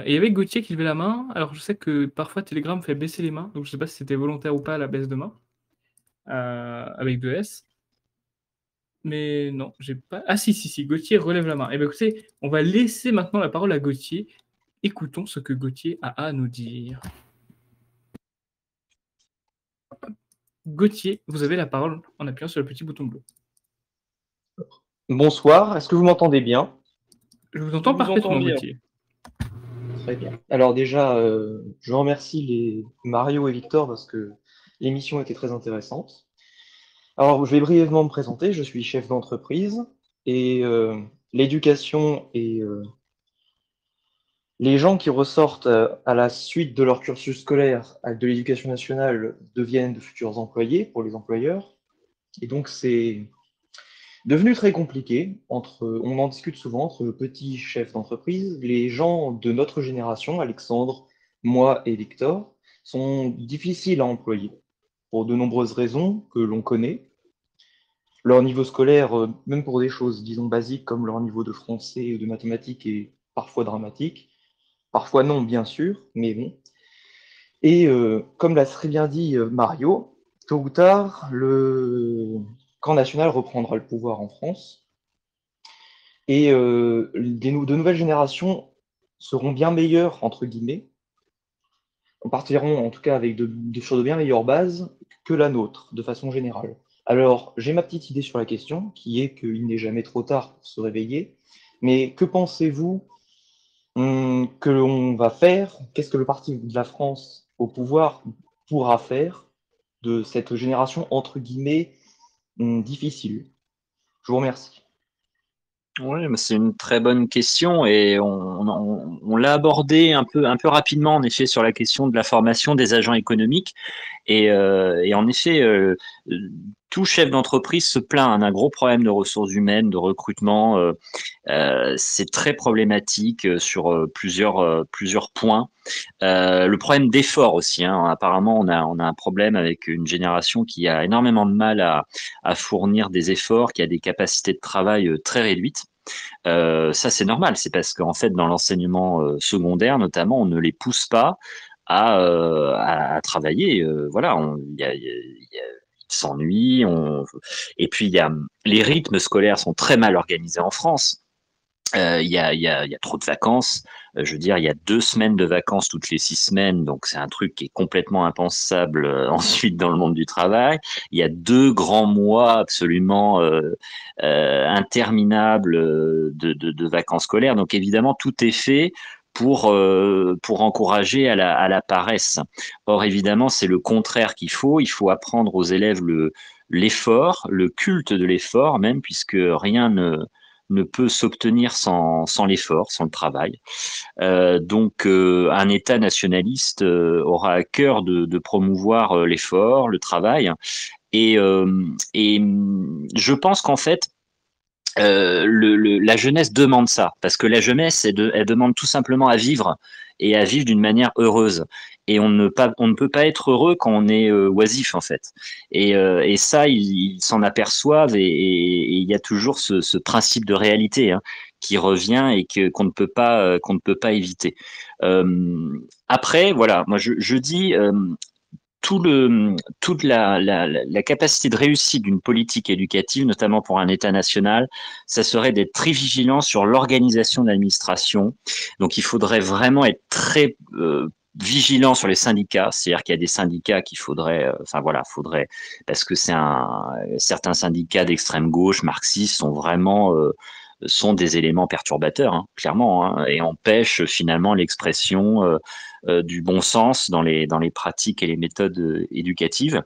il y avait Gauthier qui levait la main. Alors je sais que parfois Telegram fait baisser les mains, donc je ne sais pas si c'était volontaire ou pas la baisse de main, avec 2 S. Mais non, j'ai pas. Ah si, Gauthier relève la main. Et bien écoutez, on va laisser maintenant la parole à Gauthier. Écoutons ce que Gauthier a à nous dire. Gauthier, vous avez la parole en appuyant sur le petit bouton bleu. Bonsoir, est-ce que vous m'entendez bien? Je vous entends parfaitement, Gauthier. Très bien. Alors déjà, je remercie Mario et Victor parce que l'émission était très intéressante. Alors, je vais brièvement me présenter. Je suis chef d'entreprise et l'éducation et les gens qui ressortent à la suite de leur cursus scolaire de l'éducation nationale deviennent de futurs employés pour les employeurs. Et donc, c'est devenu très compliqué. On en discute souvent entre petits chefs d'entreprise. Les gens de notre génération, Alexandre, moi et Victor, sont difficiles à employer pour de nombreuses raisons que l'on connaît. Leur niveau scolaire, même pour des choses, disons, basiques comme leur niveau de français ou de mathématiques, est parfois dramatique. Parfois non, bien sûr, mais bon. Et comme l'a très bien dit Mario, tôt ou tard, le camp national reprendra le pouvoir en France. Et de nouvelles générations seront bien meilleures, entre guillemets, partiront en tout cas avec sur de bien meilleures bases que la nôtre, de façon générale. Alors, j'ai ma petite idée sur la question, qui est qu'il n'est jamais trop tard pour se réveiller. Mais que pensez-vous que l'on va faire? Qu'est-ce que le parti de la France au pouvoir pourra faire de cette génération, entre guillemets, difficile? Je vous remercie. Oui, c'est une très bonne question et on l'a abordé un peu rapidement en effet sur la question de la formation des agents économiques et en effet tout chef d'entreprise se plaint d'un gros problème de ressources humaines, de recrutement. C'est très problématique sur plusieurs points. Le problème d'effort aussi, hein. Apparemment, on a un problème avec une génération qui a énormément de mal à fournir des efforts, qui a des capacités de travail très réduites. Ça, c'est normal. C'est parce qu'en fait, dans l'enseignement secondaire, notamment, on ne les pousse pas à travailler. Voilà, ils s'ennuient. Et puis, les rythmes scolaires sont très mal organisés en France. Il y a trop de vacances. Je veux dire, il y a 2 semaines de vacances toutes les 6 semaines, donc c'est un truc qui est complètement impensable ensuite dans le monde du travail. Il y a 2 grands mois absolument interminables de vacances scolaires. Donc évidemment, tout est fait pour encourager à la paresse. Or évidemment, c'est le contraire qu'il faut. Il faut apprendre aux élèves l'effort, le culte de l'effort même, puisque rien ne peut s'obtenir sans l'effort, sans le travail. Donc, un État nationaliste aura à cœur de promouvoir l'effort, le travail. Et je pense qu'en fait, la jeunesse demande ça, parce que la jeunesse, elle demande tout simplement à vivre et à vivre d'une manière heureuse. et on ne peut pas être heureux quand on est oisif en fait. Et ça, ils s'en aperçoivent et il y a toujours ce principe de réalité hein, qui revient et qu'on ne peut pas éviter. Après, voilà, moi je dis toute la capacité de réussite d'une politique éducative, notamment pour un État national, ça serait d'être très vigilant sur l'organisation de l'administration. Donc, il faudrait vraiment être très vigilant sur les syndicats, c'est-à-dire qu'il y a des syndicats qu'il faudrait, enfin voilà, faudrait, parce que certains syndicats d'extrême gauche, marxistes, sont des éléments perturbateurs, hein, clairement, hein, et empêchent finalement l'expression du bon sens dans les pratiques et les méthodes éducatives.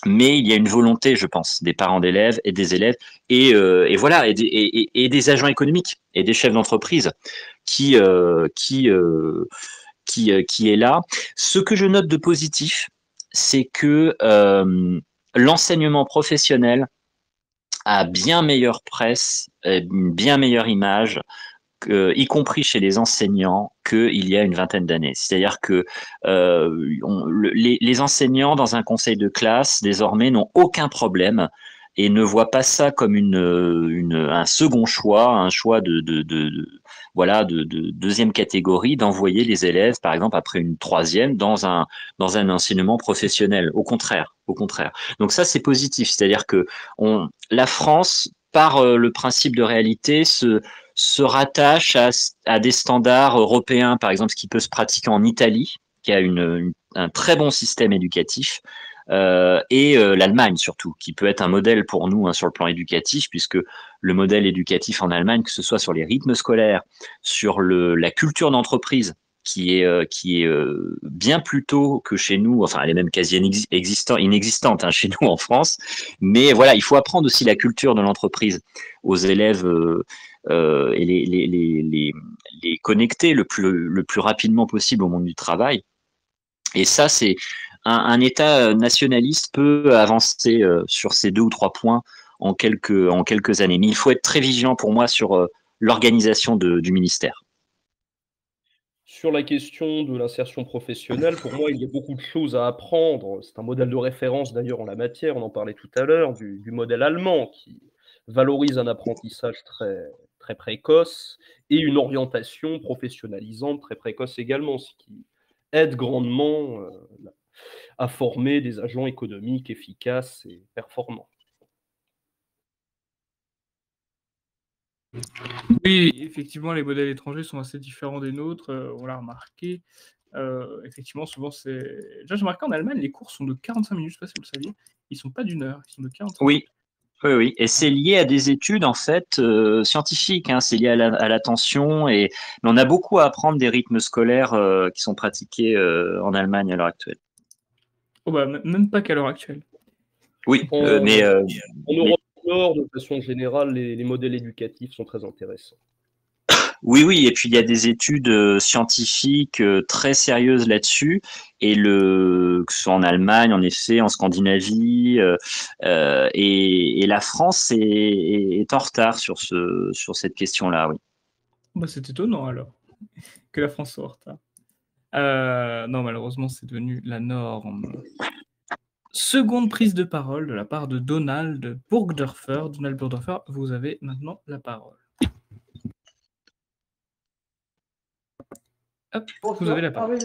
Mais il y a une volonté, je pense, des parents d'élèves et des élèves et voilà et des agents économiques et des chefs d'entreprise qui est là. Ce que je note de positif, c'est que l'enseignement professionnel a bien meilleure presse, une bien meilleure image, y compris chez les enseignants, qu'il y a une vingtaine d'années. C'est-à-dire que les enseignants dans un conseil de classe, désormais, n'ont aucun problème et ne voient pas ça comme un second choix, un choix de deuxième catégorie, d'envoyer les élèves, par exemple, après une troisième, dans un enseignement professionnel. Au contraire, au contraire. Donc ça, c'est positif. C'est-à-dire que la France, par le principe de réalité, se rattache à des standards européens, par exemple, ce qui peut se pratiquer en Italie, qui a un très bon système éducatif, et l'Allemagne surtout, qui peut être un modèle pour nous hein, sur le plan éducatif, puisque le modèle éducatif en Allemagne, que ce soit sur les rythmes scolaires, sur la culture d'entreprise, qui est bien plus tôt que chez nous, enfin elle est même quasi inexistante hein, chez nous en France, mais voilà, il faut apprendre aussi la culture de l'entreprise aux élèves et les connecter le plus rapidement possible au monde du travail. Et ça, c'est un État nationaliste peut avancer sur ces 2 ou 3 points en quelques années. Mais il faut être très vigilant pour moi sur l'organisation du ministère. Sur la question de l'insertion professionnelle, pour moi, il y a beaucoup de choses à apprendre. C'est un modèle de référence d'ailleurs en la matière, on en parlait tout à l'heure, du modèle allemand qui valorise un apprentissage très, très précoce et une orientation professionnalisante très précoce également, ce qui aide grandement à former des agents économiques efficaces et performants. Oui, effectivement, les modèles étrangers sont assez différents des nôtres, on l'a remarqué. Effectivement, souvent, c'est déjà, j'ai remarqué en Allemagne, les cours sont de 45 minutes, je sais pas si vous le saviez. Ils sont pas d'1 heure, ils sont de 45 minutes. Oui, et c'est lié à des études en fait scientifiques, hein, c'est lié à l'attention mais on a beaucoup à apprendre des rythmes scolaires qui sont pratiqués en Allemagne à l'heure actuelle. Oh bah, même pas qu'à l'heure actuelle. Oui, En Europe du Nord, de façon générale, les modèles éducatifs sont très intéressants. Oui, et puis il y a des études scientifiques très sérieuses là-dessus, et que ce soit en Allemagne, en effet, en Scandinavie, et la France est en retard sur cette question-là, oui. Bah, c'est étonnant alors que la France soit en retard. Non, malheureusement, c'est devenu la norme. Seconde prise de parole de la part de Donald Burgdorfer. Donald Burgdorfer, vous avez maintenant la parole. Hop, vous avez la parole.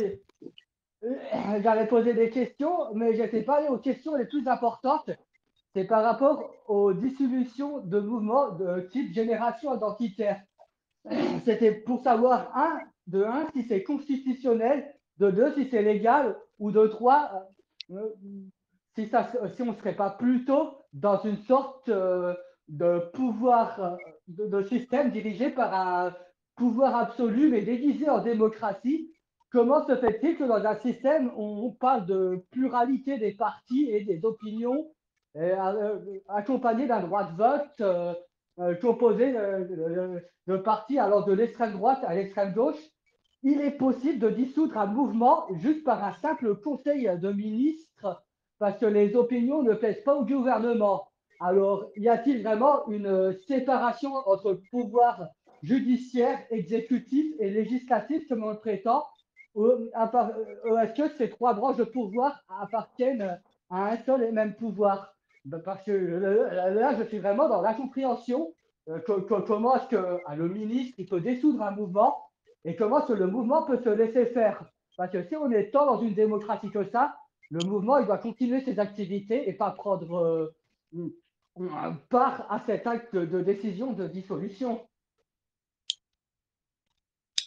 J'avais posé des questions, mais je n'étais pas allé aux questions les plus importantes. C'est par rapport aux distributions de mouvements de type génération identitaire. C'était pour savoir, de un, si c'est constitutionnel, de 2, si c'est légal, ou de 3, si on ne serait pas plutôt dans une sorte de pouvoir, de système dirigé par un pouvoir absolu mais déguisé en démocratie. Comment se fait-il que dans un système où on parle de pluralité des partis et des opinions, accompagné d'un droit de vote composé de partis allant de l'extrême droite à l'extrême gauche, il est possible de dissoudre un mouvement juste par un simple conseil de ministres parce que les opinions ne plaisent pas au gouvernement. Alors, y a-t-il vraiment une séparation entre le pouvoir judiciaire, exécutif et législatif, comme on le prétend, est-ce que ces trois branches de pouvoir appartiennent à un seul et même pouvoir? Ben, parce que là, je suis vraiment dans l'incompréhension. Comment est-ce que le ministre il peut dissoudre un mouvement et comment est-ce que le mouvement peut se laisser faire? Parce que si on est tant dans une démocratie que ça, le mouvement il doit continuer ses activités et pas prendre part à cet acte de décision de dissolution.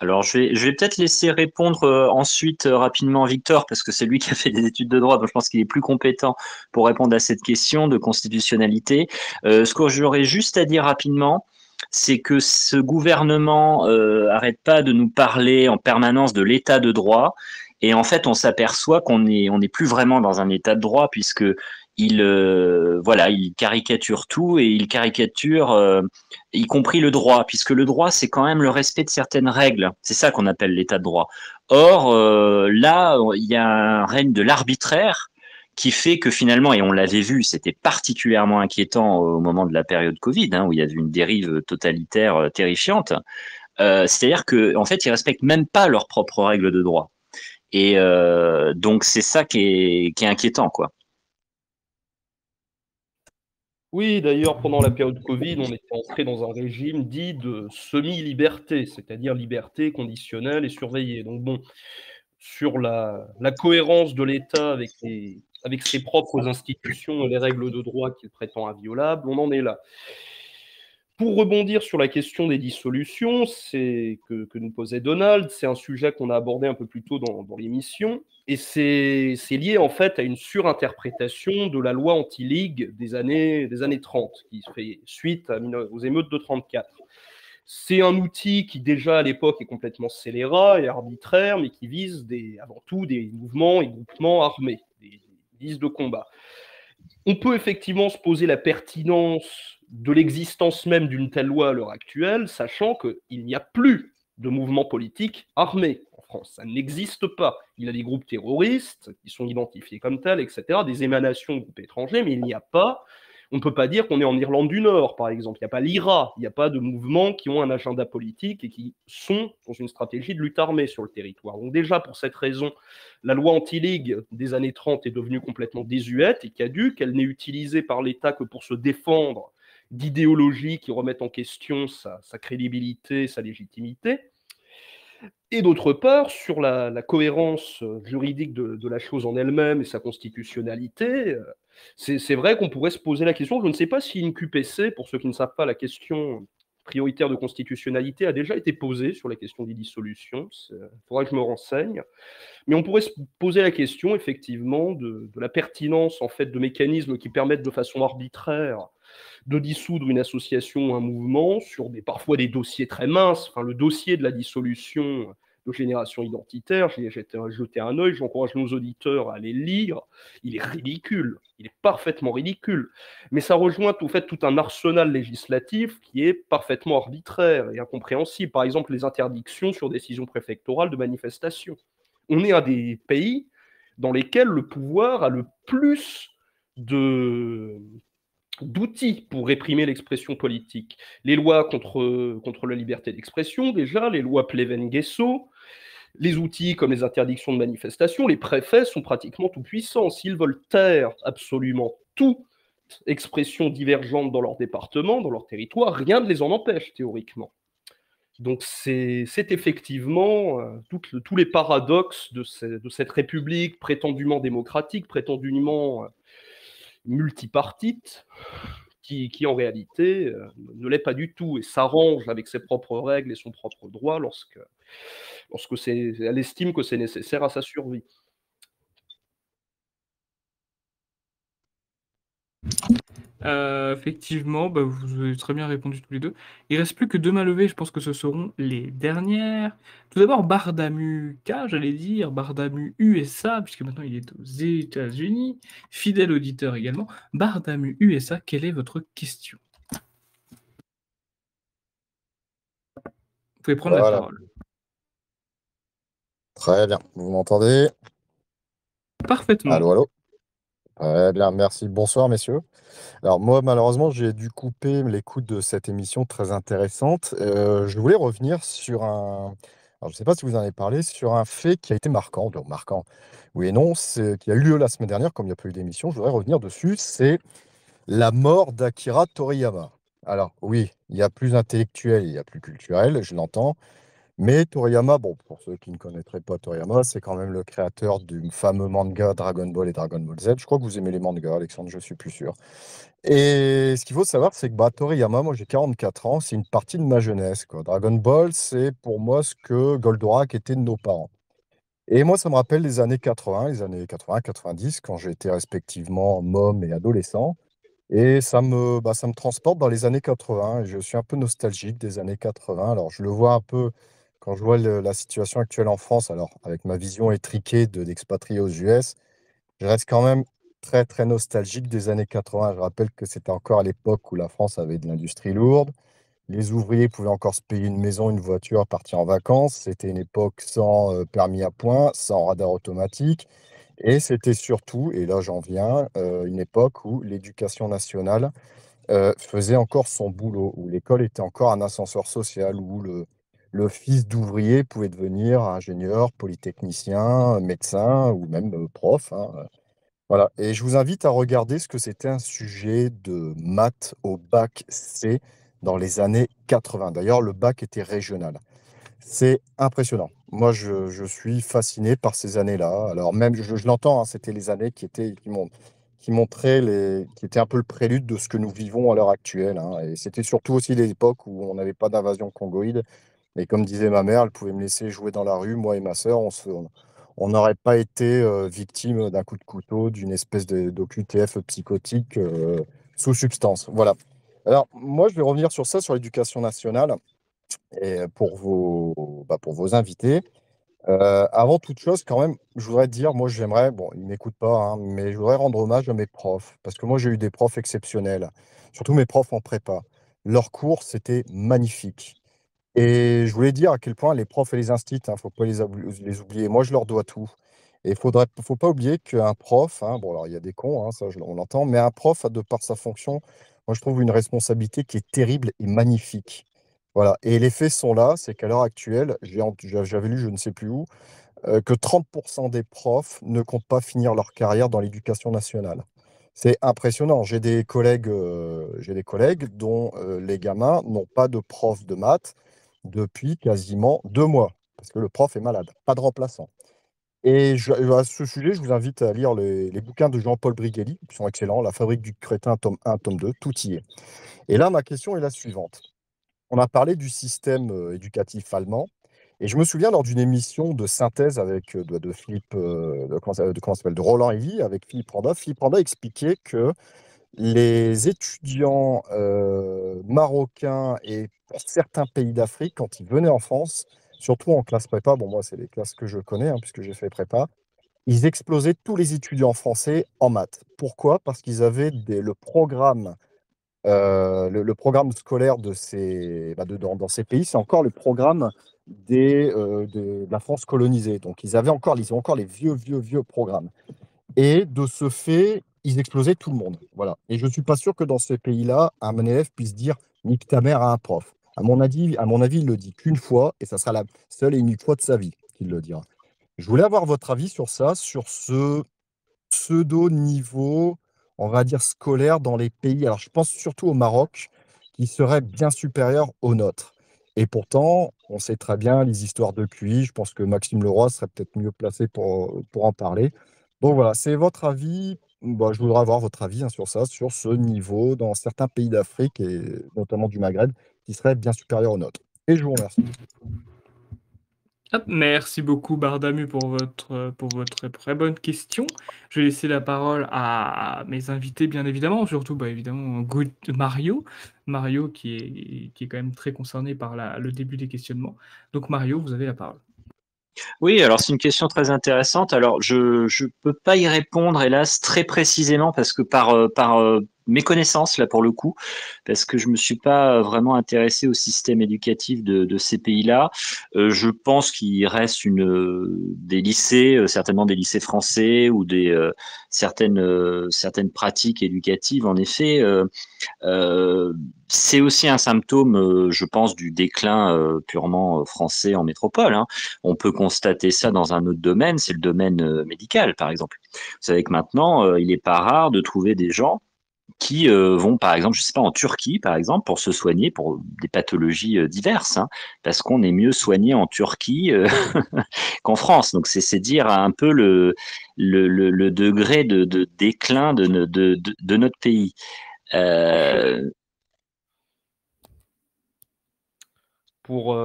Alors, je vais peut-être laisser répondre ensuite rapidement Victor, parce que c'est lui qui a fait des études de droit, donc je pense qu'il est plus compétent pour répondre à cette question de constitutionnalité. Ce que j'aurais juste à dire rapidement, c'est que ce gouvernement arrête pas de nous parler en permanence de l'état de droit, et en fait, on s'aperçoit on n'est plus vraiment dans un état de droit, puisque il caricature tout et il caricature y compris le droit, puisque le droit, c'est quand même le respect de certaines règles. C'est ça qu'on appelle l'état de droit. Or, là, il y a un règne de l'arbitraire qui fait que finalement, et on l'avait vu, c'était particulièrement inquiétant au moment de la période Covid, où il y avait une dérive totalitaire terrifiante. C'est-à-dire que, en fait, ils respectent même pas leurs propres règles de droit. Et donc, c'est ça qui est inquiétant, quoi. Oui, d'ailleurs, pendant la période Covid, on était entré dans un régime dit de semi-liberté, c'est-à-dire liberté conditionnelle et surveillée. Donc bon, sur la cohérence de l'État avec ses propres institutions et les règles de droit qu'il prétend inviolables, on en est là. Pour rebondir sur la question des dissolutions, que nous posait Donald, c'est un sujet qu'on a abordé un peu plus tôt dans l'émission, et c'est lié en fait à une surinterprétation de la loi anti-ligue des années 30, qui fait suite aux émeutes de 34. C'est un outil qui déjà à l'époque est complètement scélérat et arbitraire, mais qui vise avant tout des mouvements et groupements armés, des listes de combat. On peut effectivement se poser la pertinence de l'existence même d'une telle loi à l'heure actuelle, sachant qu'il n'y a plus de mouvements politiques armés en France. Ça n'existe pas. Il y a des groupes terroristes qui sont identifiés comme tels, etc., des émanations de groupes étrangers, mais il n'y a pas. On ne peut pas dire qu'on est en Irlande du Nord, par exemple. Il n'y a pas l'IRA, il n'y a pas de mouvements qui ont un agenda politique et qui sont dans une stratégie de lutte armée sur le territoire. Donc déjà, pour cette raison, la loi anti-ligue des années 30 est devenue complètement désuète et caduque. Elle n'est utilisée par l'État que pour se défendre d'idéologies qui remettent en question sa crédibilité, sa légitimité. Et d'autre part, sur la cohérence juridique de la chose en elle-même et sa constitutionnalité, c'est vrai qu'on pourrait se poser la question. Je ne sais pas si une QPC, pour ceux qui ne savent pas, la question prioritaire de constitutionnalité a déjà été posée sur la question des dissolutions. Il faudra que je me renseigne. Mais on pourrait se poser la question, effectivement, de la pertinence en fait, de mécanismes qui permettent de façon arbitraire de dissoudre une association ou un mouvement sur parfois des dossiers très minces. Enfin, le dossier de la dissolution de Génération Identitaire, j'ai jeté un œil, j'encourage nos auditeurs à aller le lire. Il est ridicule, il est parfaitement ridicule. Mais ça rejoint au fait tout un arsenal législatif qui est parfaitement arbitraire et incompréhensible. Par exemple, les interdictions sur décision préfectorale de manifestation. On est un des pays dans lesquels le pouvoir a le plus d'outils pour réprimer l'expression politique. Les lois contre la liberté d'expression, déjà, les lois Pleven-Guesso, les outils comme les interdictions de manifestation, les préfets sont pratiquement tout puissants. S'ils veulent taire absolument toute expression divergente dans leur département, dans leur territoire, rien ne les en empêche, théoriquement. Donc c'est effectivement tous les paradoxes de cette république prétendument démocratique, prétendument multipartite, qui en réalité ne l'est pas du tout et s'arrange avec ses propres règles et son propre droit lorsque elle estime que c'est nécessaire à sa survie. Effectivement, vous avez très bien répondu tous les deux. Il reste plus que deux mains levées, je pense que ce seront les dernières. Tout d'abord, Bardamu K, j'allais dire, Bardamu USA, puisque maintenant il est aux États-Unis, fidèle auditeur également. Bardamu USA, quelle est votre question? Vous pouvez prendre la parole. Très bien, vous m'entendez? Parfaitement. Allô? Très bien, merci. Bonsoir, messieurs. Alors moi, malheureusement, j'ai dû couper l'écoute de cette émission très intéressante. Je voulais revenir sur un Alors, je ne sais pas si vous en avez parlé, sur un fait qui a été marquant, donc marquant, oui et non, qui a eu lieu la semaine dernière, comme il n'y a pas eu d'émission, je voudrais revenir dessus, c'est la mort d'Akira Toriyama. Alors oui, il y a plus intellectuel, il y a plus culturel, je l'entends, mais Toriyama, bon, pour ceux qui ne connaîtraient pas Toriyama, c'est quand même le créateur du fameux manga Dragon Ball et Dragon Ball Z. Je crois que vous aimez les mangas, Alexandre, je suis plus sûr. Et ce qu'il faut savoir, c'est que bah, Toriyama, moi j'ai 44 ans, c'est une partie de ma jeunesse, quoi. Dragon Ball, c'est pour moi ce que Goldorak était de nos parents. Et moi, ça me rappelle les années 80-90, quand j'étais respectivement môme et adolescent. Et ça me transporte dans les années 80. Et je suis un peu nostalgique des années 80. Alors, je le vois un peu quand je vois la situation actuelle en France. Alors, avec ma vision étriquée d'expatrié aux US, je reste quand même très, très nostalgique des années 80. Je rappelle que c'était encore à l'époque où la France avait de l'industrie lourde. Les ouvriers pouvaient encore se payer une maison, une voiture, partir en vacances. C'était une époque sans permis à points, sans radar automatique. Et c'était surtout, et là j'en viens, une époque où l'éducation nationale faisait encore son boulot, où l'école était encore un ascenseur social, où le fils d'ouvrier pouvait devenir ingénieur, polytechnicien, médecin ou même prof, hein. Voilà. Et je vous invite à regarder ce que c'était un sujet de maths au bac C dans les années 80. D'ailleurs, le bac était régional. C'est impressionnant. Moi, je suis fasciné par ces années-là. Alors même, je l'entends, hein, c'était les années qui montraient qui étaient un peu le prélude de ce que nous vivons à l'heure actuelle, hein. Et c'était surtout aussi les époques où on n'avait pas d'invasion congoïde. Et comme disait ma mère, elle pouvait me laisser jouer dans la rue, moi et ma sœur, on n'aurait pas été victime d'un coup de couteau, d'une espèce d'OQTF psychotique sous substance. Voilà. Alors, moi, je vais revenir sur ça, sur l'éducation nationale. Et pour vos invités, avant toute chose, quand même, je voudrais dire, moi, j'aimerais, bon, ils ne m'écoutent pas, hein, mais je voudrais rendre hommage à mes profs, parce que moi, j'ai eu des profs exceptionnels, surtout mes profs en prépa. Leurs cours, c'était magnifique. Et je voulais dire à quel point les profs et les instits, il ne faut pas les oublier. Moi, je leur dois tout. Et faut pas oublier qu'un prof, hein, bon, alors il y a des cons, hein, ça, on l'entend, mais un prof a, de par sa fonction, moi, je trouve une responsabilité qui est terrible et magnifique. Voilà. Et les faits sont là, c'est qu'à l'heure actuelle, j'avais lu, je ne sais plus où, que 30% des profs ne comptent pas finir leur carrière dans l'éducation nationale. C'est impressionnant. J'ai des collègues dont les gamins n'ont pas de prof de maths depuis quasiment 2 mois, parce que le prof est malade, pas de remplaçant. Et à ce sujet, je vous invite à lire les bouquins de Jean-Paul Brigelli, qui sont excellents, La fabrique du crétin, tome 1, tome 2, tout y est. Et là, ma question est la suivante. On a parlé du système éducatif allemand, et je me souviens lors d'une émission de synthèse avec de Philippe, comment ça s'appelle, de Roland Elie, avec Philippe Randa expliquait que les étudiants marocains et pour certains pays d'Afrique, quand ils venaient en France, surtout en classe prépa, bon moi c'est les classes que je connais, hein, puisque j'ai fait prépa, ils explosaient tous les étudiants français en maths. Pourquoi? Parce qu'ils avaient le programme scolaire dans ces pays, c'est encore le programme de la France colonisée. Donc ils ont encore les vieux, vieux, vieux programmes. Et de ce fait, ils explosaient tout le monde. Voilà. Et je ne suis pas sûr que dans ces pays-là, un élève puisse dire nique ta mère à un prof. À mon avis, il le dit qu'une fois, et ça sera la seule et unique fois de sa vie qu'il le dira. Je voulais avoir votre avis sur ça, sur ce pseudo-niveau, on va dire, scolaire dans les pays. Alors, je pense surtout au Maroc, qui serait bien supérieur au nôtre. Et pourtant, on sait très bien les histoires de QI. Je pense que Maxime Leroy serait peut-être mieux placé pour en parler. Donc voilà, c'est votre avis. Bah, je voudrais avoir votre avis, hein, sur ça, sur ce niveau dans certains pays d'Afrique et notamment du Maghreb, qui serait bien supérieur au nôtre. Et je vous remercie. Hop, merci beaucoup Bardamu pour votre très bonne question. Je vais laisser la parole à mes invités, bien évidemment, surtout bah, évidemment Mario qui est quand même très concerné par le début des questionnements. Donc Mario, vous avez la parole. Oui, alors c'est une question très intéressante. Alors je peux pas y répondre hélas très précisément parce que par méconnaissance là pour le coup, parce que je me suis pas vraiment intéressé au système éducatif de ces pays-là. Je pense qu'il reste des lycées, certainement des lycées français ou certaines pratiques éducatives. En effet, c'est aussi un symptôme, je pense, du déclin purement français en métropole, hein. On peut constater ça dans un autre domaine, c'est le domaine médical, par exemple. Vous savez que maintenant, il n'est pas rare de trouver des gens qui vont, par exemple, je sais pas, en Turquie, par exemple, pour se soigner pour des pathologies diverses, hein, parce qu'on est mieux soigné en Turquie qu'en France. Donc, c'est dire un peu le degré de déclin de notre pays. Pour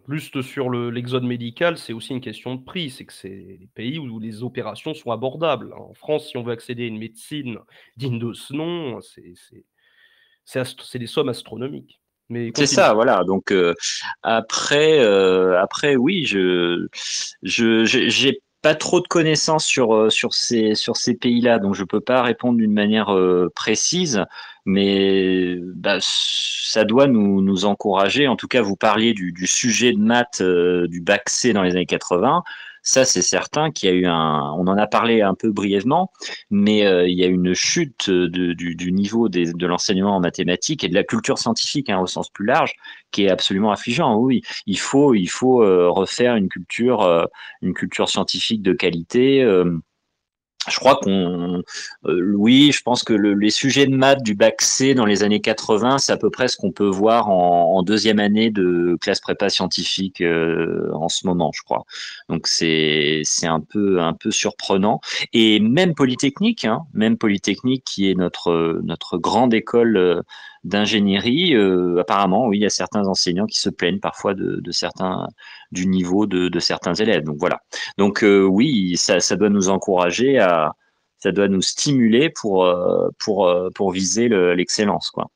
juste sur l'exode médical, c'est aussi une question de prix. C'est que c'est des pays où les opérations sont abordables. En France, si on veut accéder à une médecine digne de ce nom, c'est des sommes astronomiques. Mais C'est continue. ça, voilà. Donc après, oui, j'ai pas trop de connaissances sur ces pays-là, donc je peux pas répondre d'une manière précise, mais ça doit nous encourager. En tout cas, vous parliez du sujet de maths du bac C dans les années 80. Ça, c'est certain qu'il y a eu on en a parlé un peu brièvement, mais il y a une chute du niveau de l'enseignement en mathématiques et de la culture scientifique, hein, au sens plus large, qui est absolument affligeant. Oui, il faut refaire une culture scientifique de qualité. Je crois oui, je pense que les sujets de maths du bac C dans les années 80, c'est à peu près ce qu'on peut voir en deuxième année de classe prépa scientifique en ce moment, je crois. Donc c'est un peu surprenant. Et même Polytechnique, hein, qui est notre grande école d'ingénierie, apparemment, oui, il y a certains enseignants qui se plaignent parfois du niveau de certains élèves. Donc voilà. Donc oui, ça doit nous encourager ça doit nous stimuler pour viser l'excellence, quoi.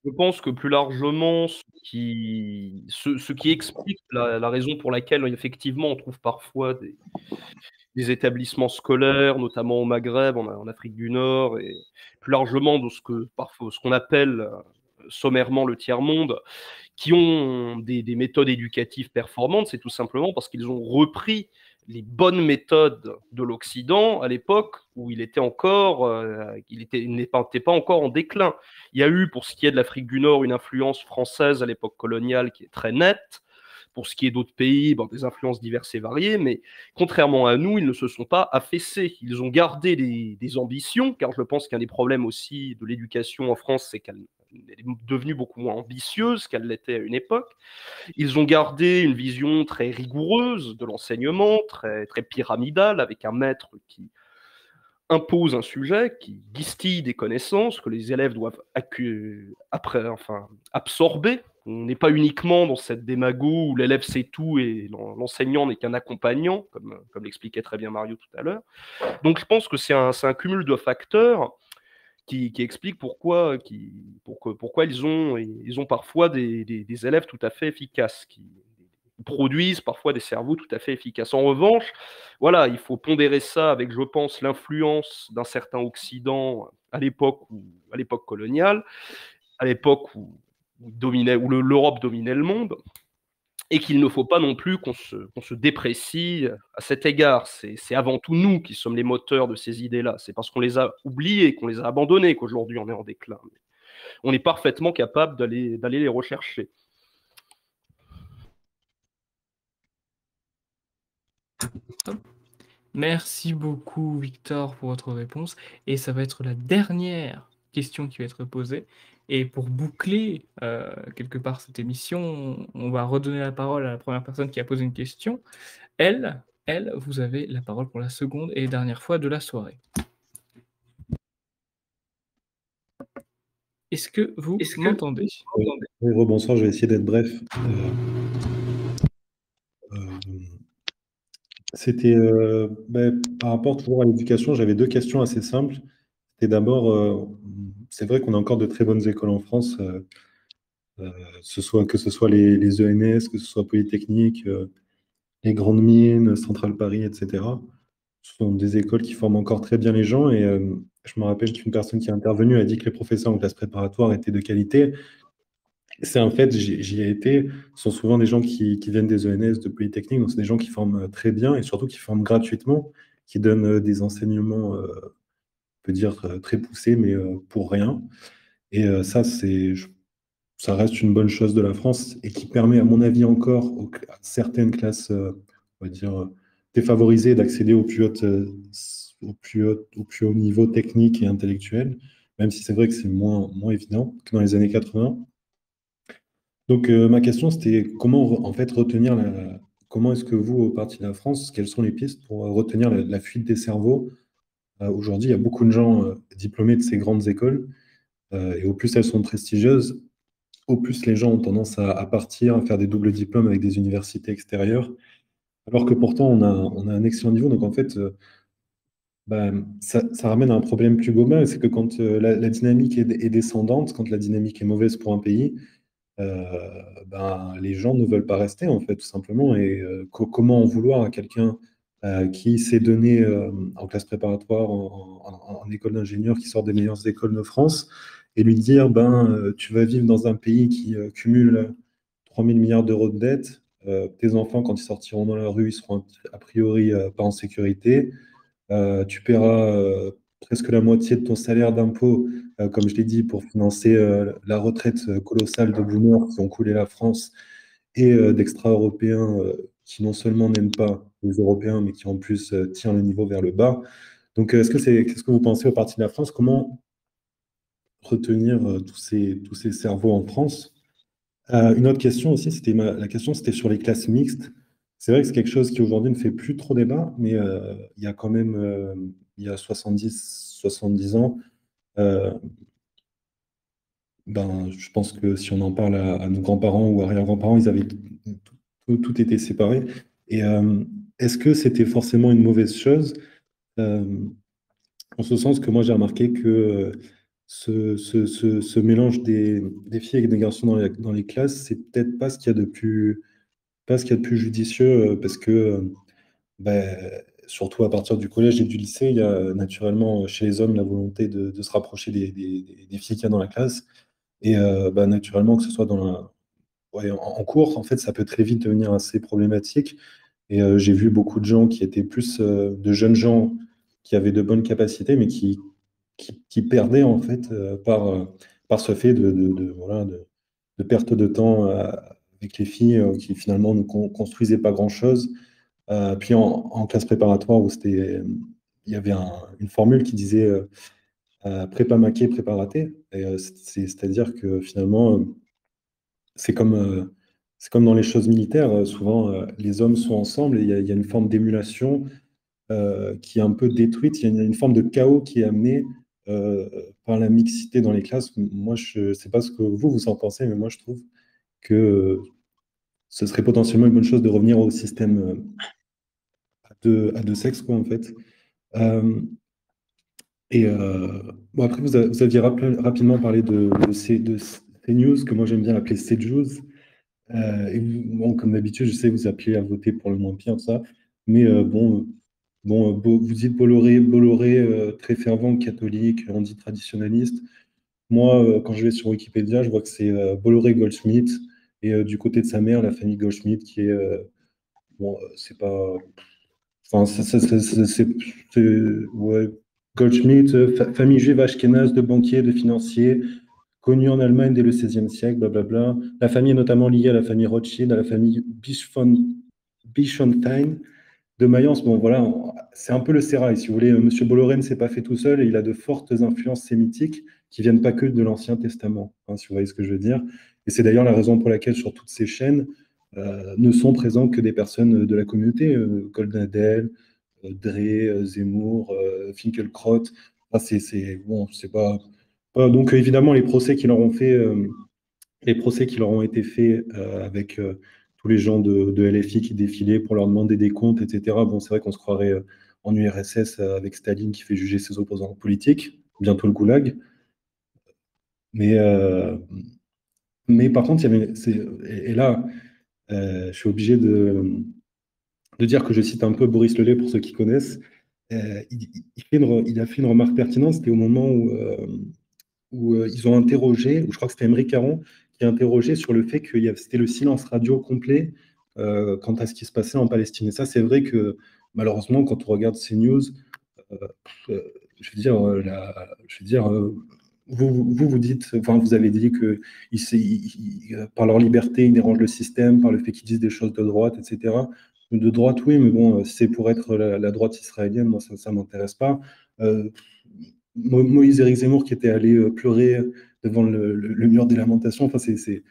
Je pense que plus largement, ce qui explique la raison pour laquelle effectivement on trouve parfois des établissements scolaires, notamment au Maghreb, en Afrique du Nord, et plus largement de ce qu'on appelle sommairement le tiers-monde, qui ont des méthodes éducatives performantes, c'est tout simplement parce qu'ils ont repris les bonnes méthodes de l'Occident à l'époque où il n'était pas encore en déclin. Il y a eu, pour ce qui est de l'Afrique du Nord, une influence française à l'époque coloniale qui est très nette. Pour ce qui est d'autres pays, des influences diverses et variées, mais contrairement à nous, ils ne se sont pas affaissés. Ils ont gardé des ambitions, car je pense qu'un des problèmes aussi de l'éducation en France, c'est qu'elle est devenue beaucoup moins ambitieuse qu'elle l'était à une époque. Ils ont gardé une vision très rigoureuse de l'enseignement, très, très pyramidale, avec un maître qui impose un sujet, qui distille des connaissances que les élèves doivent absorber. On n'est pas uniquement dans cette démago où l'élève sait tout et l'enseignant n'est qu'un accompagnant, comme l'expliquait très bien Mario tout à l'heure. Donc je pense que c'est un cumul de facteurs qui explique pourquoi ils ont parfois des élèves tout à fait efficaces, qui produisent parfois des cerveaux tout à fait efficaces. En revanche, voilà, il faut pondérer ça avec, je pense, l'influence d'un certain Occident à l'époque coloniale, à l'époque où l'Europe dominait le monde, et qu'il ne faut pas non plus qu'on se déprécie à cet égard. C'est avant tout nous qui sommes les moteurs de ces idées-là. C'est parce qu'on les a oubliées, qu'on les a abandonnées, qu'aujourd'hui on est en déclin. On est parfaitement capable d'aller les rechercher. Merci beaucoup, Victor, pour votre réponse. Et ça va être la dernière question qui va être posée. Et pour boucler quelque part cette émission, on va redonner la parole à la première personne qui a posé une question. Elle, vous avez la parole pour la seconde et dernière fois de la soirée. Est-ce que vous m'entendez? Oui, rebonsoir, je vais essayer d'être bref. C'était par rapport toujours à l'éducation, j'avais deux questions assez simples. C'était d'abord, c'est vrai qu'on a encore de très bonnes écoles en France, que ce soit les ENS, que ce soit Polytechnique, les grandes mines, Centrale Paris, etc. Ce sont des écoles qui forment encore très bien les gens. Et je me rappelle qu'une personne qui est intervenue a dit que les professeurs en classe préparatoire étaient de qualité. C'est un fait, j'y ai été. Ce sont souvent des gens qui viennent des ENS, de Polytechnique, donc c'est des gens qui forment très bien et surtout qui forment gratuitement, qui donnent des enseignements, on peut dire, très poussés, mais pour rien. Et ça reste une bonne chose de la France et qui permet, à mon avis, encore à certaines classes, on va dire, défavorisées d'accéder au plus haut niveau technique et intellectuel, même si c'est vrai que c'est moins évident que dans les années 80. Donc, ma question, c'était en fait, comment est-ce que vous, au Parti de la France, quelles sont les pistes pour retenir la fuite des cerveaux? Aujourd'hui, il y a beaucoup de gens diplômés de ces grandes écoles, et au plus elles sont prestigieuses, au plus les gens ont tendance à partir, à faire des doubles diplômes avec des universités extérieures, alors que pourtant on a un excellent niveau. Donc en fait, bah, ça ramène à un problème plus global, c'est que quand la dynamique est descendante, quand la dynamique est mauvaise pour un pays, euh, ben, les gens ne veulent pas rester, en fait, tout simplement. Et comment en vouloir à quelqu'un qui s'est donné en classe préparatoire, en école d'ingénieur, qui sort des meilleures écoles de France, et lui dire, ben, tu vas vivre dans un pays qui cumule 3000 milliards d'euros de dettes. Tes enfants, quand ils sortiront dans la rue, ils seront a priori pas en sécurité. Tu paieras presque la moitié de ton salaire d'impôt, comme je l'ai dit, pour financer la retraite colossale de boomers qui ont coulé la France et d'extra-européens qui non seulement n'aiment pas les Européens, mais qui en plus tirent le niveau vers le bas. Donc, qu'est-ce que vous pensez au Parti de la France? Comment retenir tous ces cerveaux en France? Une autre question aussi, la question, c'était sur les classes mixtes. C'est vrai que c'est quelque chose qui aujourd'hui ne fait plus trop débat, mais il y a quand même, il y a 70 ans, euh, ben, je pense que si on en parle à nos grands-parents ou arrière-grands-parents, ils avaient tout été séparé. Et est-ce que c'était forcément une mauvaise chose? Euh, En ce sens que moi, j'ai remarqué que ce mélange des filles et des garçons dans les classes, c'est peut-être pas ce qu'il y a de plus pas ce qu'il y a de plus judicieux, parce que, surtout à partir du collège et du lycée, il y a naturellement chez les hommes la volonté de se rapprocher des filles qu'il y a dans la classe. Et naturellement, que ce soit en cours, en fait, ça peut très vite devenir assez problématique. Et j'ai vu beaucoup de gens qui étaient plus de jeunes gens qui avaient de bonnes capacités, mais qui perdaient en fait par ce fait voilà, de perte de temps avec les filles qui finalement ne construisaient pas grand-chose. Puis en classe préparatoire, il y avait une formule qui disait prépa maquée, prépa ratée. Et c'est-à-dire que finalement, c'est comme dans les choses militaires. Souvent, les hommes sont ensemble et il y a une forme d'émulation qui est un peu détruite. Il y a une forme de chaos qui est amenée euh, par la mixité dans les classes. Moi, je ne sais pas ce que vous en pensez, mais moi, je trouve que ce serait potentiellement une bonne chose de revenir au système à deux sexes, quoi, en fait. Euh, bon, après, vous aviez rapidement parlé de CNews, que moi j'aime bien appeler CJews. Bon, comme d'habitude, je sais que vous appelez à voter pour le moins pire, ça. Mais vous dites Bolloré très fervent, catholique, on dit traditionnaliste. Moi, quand je vais sur Wikipédia, je vois que c'est Bolloré Goldschmidt. Et du côté de sa mère, la famille Goldschmidt, qui est. Bon, c'est pas. Enfin, ouais. Goldschmidt, famille juive ashkénaze de banquiers, de financiers, connue en Allemagne dès le XVIe siècle, blablabla. La famille est notamment liée à la famille Rothschild, à la famille Bischoffstein de Mayence. Bon, voilà, c'est un peu le sérail, si vous voulez. Monsieur Bolloré ne s'est pas fait tout seul et il a de fortes influences sémitiques qui viennent pas que de l'Ancien Testament, hein, si vous voyez ce que je veux dire. Et c'est d'ailleurs la raison pour laquelle sur toutes ces chaînes ne sont présents que des personnes de la communauté, Goldnadel, Dre, Zemmour, Finkielkraut. Enfin, bon, c'est donc évidemment les procès qui leur ont été faits avec tous les gens de LFI qui défilaient pour leur demander des comptes, etc. Bon, c'est vrai qu'on se croirait en URSS avec Staline qui fait juger ses opposants politiques, bientôt le goulag. Mais, euh, mais par contre, et là, je suis obligé de dire que je cite un peu Boris Lelay pour ceux qui connaissent. il a fait une remarque pertinente, c'était au moment où ils ont interrogé, ou je crois que c'était Émeric Caron, qui a interrogé sur le fait que c'était le silence radio complet quant à ce qui se passait en Palestine. Et ça, c'est vrai que malheureusement, quand on regarde ces news, euh, je veux dire, vous dites, enfin, vous avez dit que par leur liberté, ils dérangent le système, par le fait qu'ils disent des choses de droite, etc. De droite, oui, mais bon, c'est pour être la droite israélienne, moi, ça ne m'intéresse pas. Euh, Moïse Éric Zemmour qui était allé pleurer devant le mur des lamentations, enfin, c'est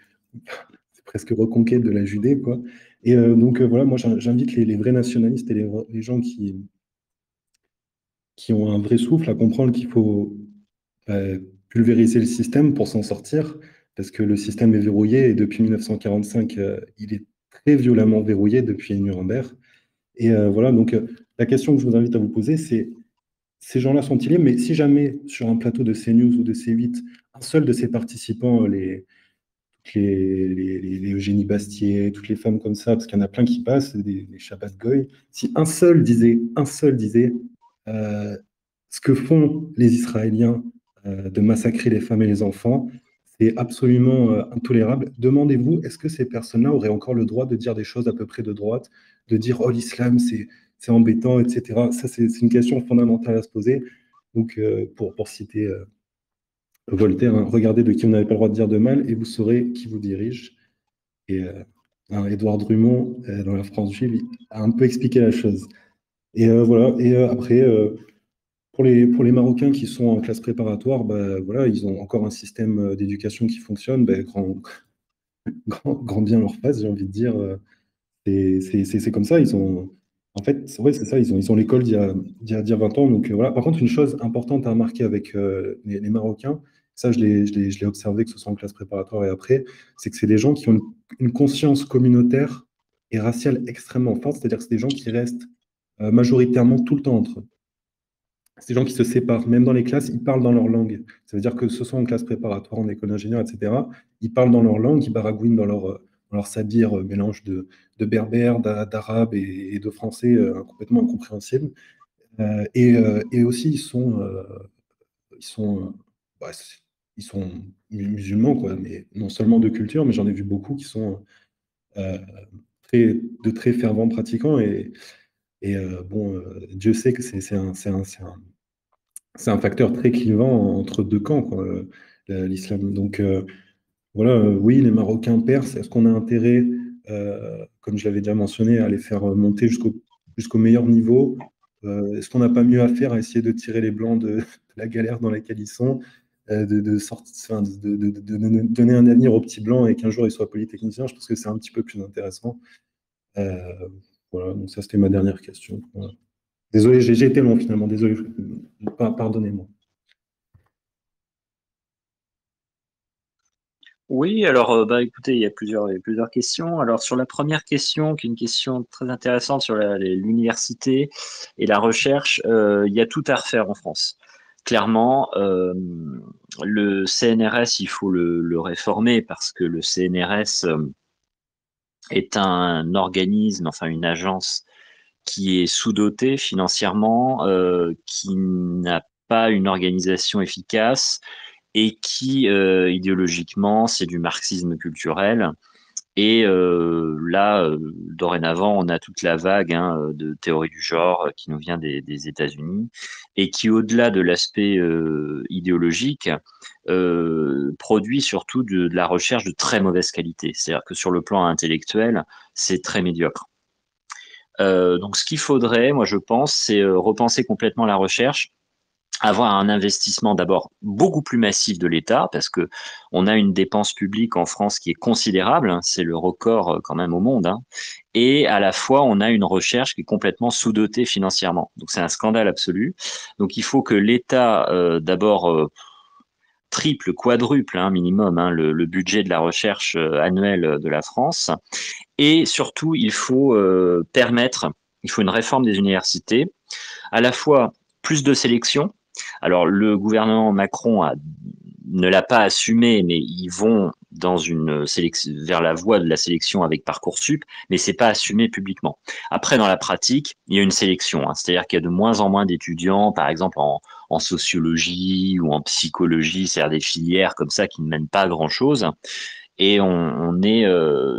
presque reconquête de la Judée, quoi. Et donc, voilà, moi, j'invite les vrais nationalistes et les gens qui ont un vrai souffle à comprendre qu'il faut pulvériser le système pour s'en sortir, parce que le système est verrouillé et depuis 1945, il est très violemment verrouillé depuis Nuremberg. Et voilà, donc la question que je vous invite à vous poser, c'est ces gens-là sont-ils libres? Mais si jamais sur un plateau de CNews ou de C8, un seul de ces participants, les Eugénie Bastier, toutes les femmes comme ça, parce qu'il y en a plein qui passent, les Shabbat Goy, si un seul disait euh, ce que font les Israéliens de massacrer les femmes et les enfants, c'est absolument intolérable. Demandez-vous, est-ce que ces personnes-là auraient encore le droit de dire des choses à peu près de droite, de dire oh l'islam c'est embêtant, etc. Ça c'est une question fondamentale à se poser. Donc pour citer Voltaire, hein, regardez de qui vous n'avez pas le droit de dire de mal et vous saurez qui vous dirige. Et Édouard Drummond, dans La France juive, a un peu expliqué la chose. Et voilà. Et après, pour les Marocains qui sont en classe préparatoire, bah, voilà, ils ont encore un système d'éducation qui fonctionne. Bah, grand bien leur face, j'ai envie de dire. C'est comme ça. En fait, c'est vrai, c'est ça. Ils ont l'école d'il y a 20 ans. Donc voilà. Par contre, une chose importante à remarquer avec les Marocains, ça, je l'ai observé, que ce soit en classe préparatoire et après, c'est que c'est des gens qui ont une conscience communautaire et raciale extrêmement forte. C'est-à-dire que c'est des gens qui restent majoritairement tout le temps entre eux. C'est des gens qui se séparent, même dans les classes, ils parlent dans leur langue. Ça veut dire que ce soit en classe préparatoire, en école d'ingénieur, etc., ils parlent dans leur langue, ils baragouinent dans leur sabir, mélange de berbère, d'arabe et de français complètement incompréhensible. Et aussi, ils sont, bah, ils sont musulmans, quoi, mais non seulement de culture, mais j'en ai vu beaucoup qui sont euh, de très fervents pratiquants. Et bon, Dieu sait que c'est un facteur très clivant entre deux camps, quoi, l'islam. Donc voilà, oui, les Marocains percent. Est-ce qu'on a intérêt, comme je l'avais déjà mentionné, à les faire monter jusqu'au meilleur niveau? Est-ce qu'on n'a pas mieux à faire à essayer de tirer les Blancs de la galère dans laquelle ils sont, de donner un avenir aux petits Blancs et qu'un jour ils soient polytechniciens? Je pense que c'est un petit peu plus intéressant. Voilà, donc ça c'était ma dernière question. Voilà. Désolé, j'ai été long finalement, désolé, pardonnez-moi. Oui, alors bah, écoutez, il y a plusieurs questions. Alors sur la première question, qui est une question très intéressante sur l'université et la recherche, il y a tout à refaire en France. Clairement, le CNRS, il faut le réformer parce que le CNRS est un organisme, enfin une agence qui est sous-dotée financièrement, qui n'a pas une organisation efficace et qui, idéologiquement, c'est du marxisme culturel. Et là, dorénavant, on a toute la vague de théorie du genre qui nous vient des États-Unis et qui, au-delà de l'aspect idéologique, produit surtout de la recherche de très mauvaise qualité. C'est-à-dire que sur le plan intellectuel, c'est très médiocre. Donc, ce qu'il faudrait, moi, je pense, c'est repenser complètement la recherche, avoir un investissement d'abord beaucoup plus massif de l'État, parce que on a une dépense publique en France qui est considérable, hein, c'est le record quand même au monde, hein, et à la fois on a une recherche qui est complètement sous-dotée financièrement. Donc c'est un scandale absolu. Donc il faut que l'État d'abord triple, quadruple minimum le budget de la recherche annuelle de la France, et surtout il faut il faut une réforme des universités, à la fois plus de sélection. Alors, le gouvernement Macron ne l'a pas assumé, mais ils vont vers la voie de la sélection avec Parcoursup, mais c'est pas assumé publiquement. Après, dans la pratique, il y a une sélection, hein, c'est-à-dire qu'il y a de moins en moins d'étudiants, par exemple en sociologie ou en psychologie, c'est-à-dire des filières comme ça qui ne mènent pas à grand-chose. Et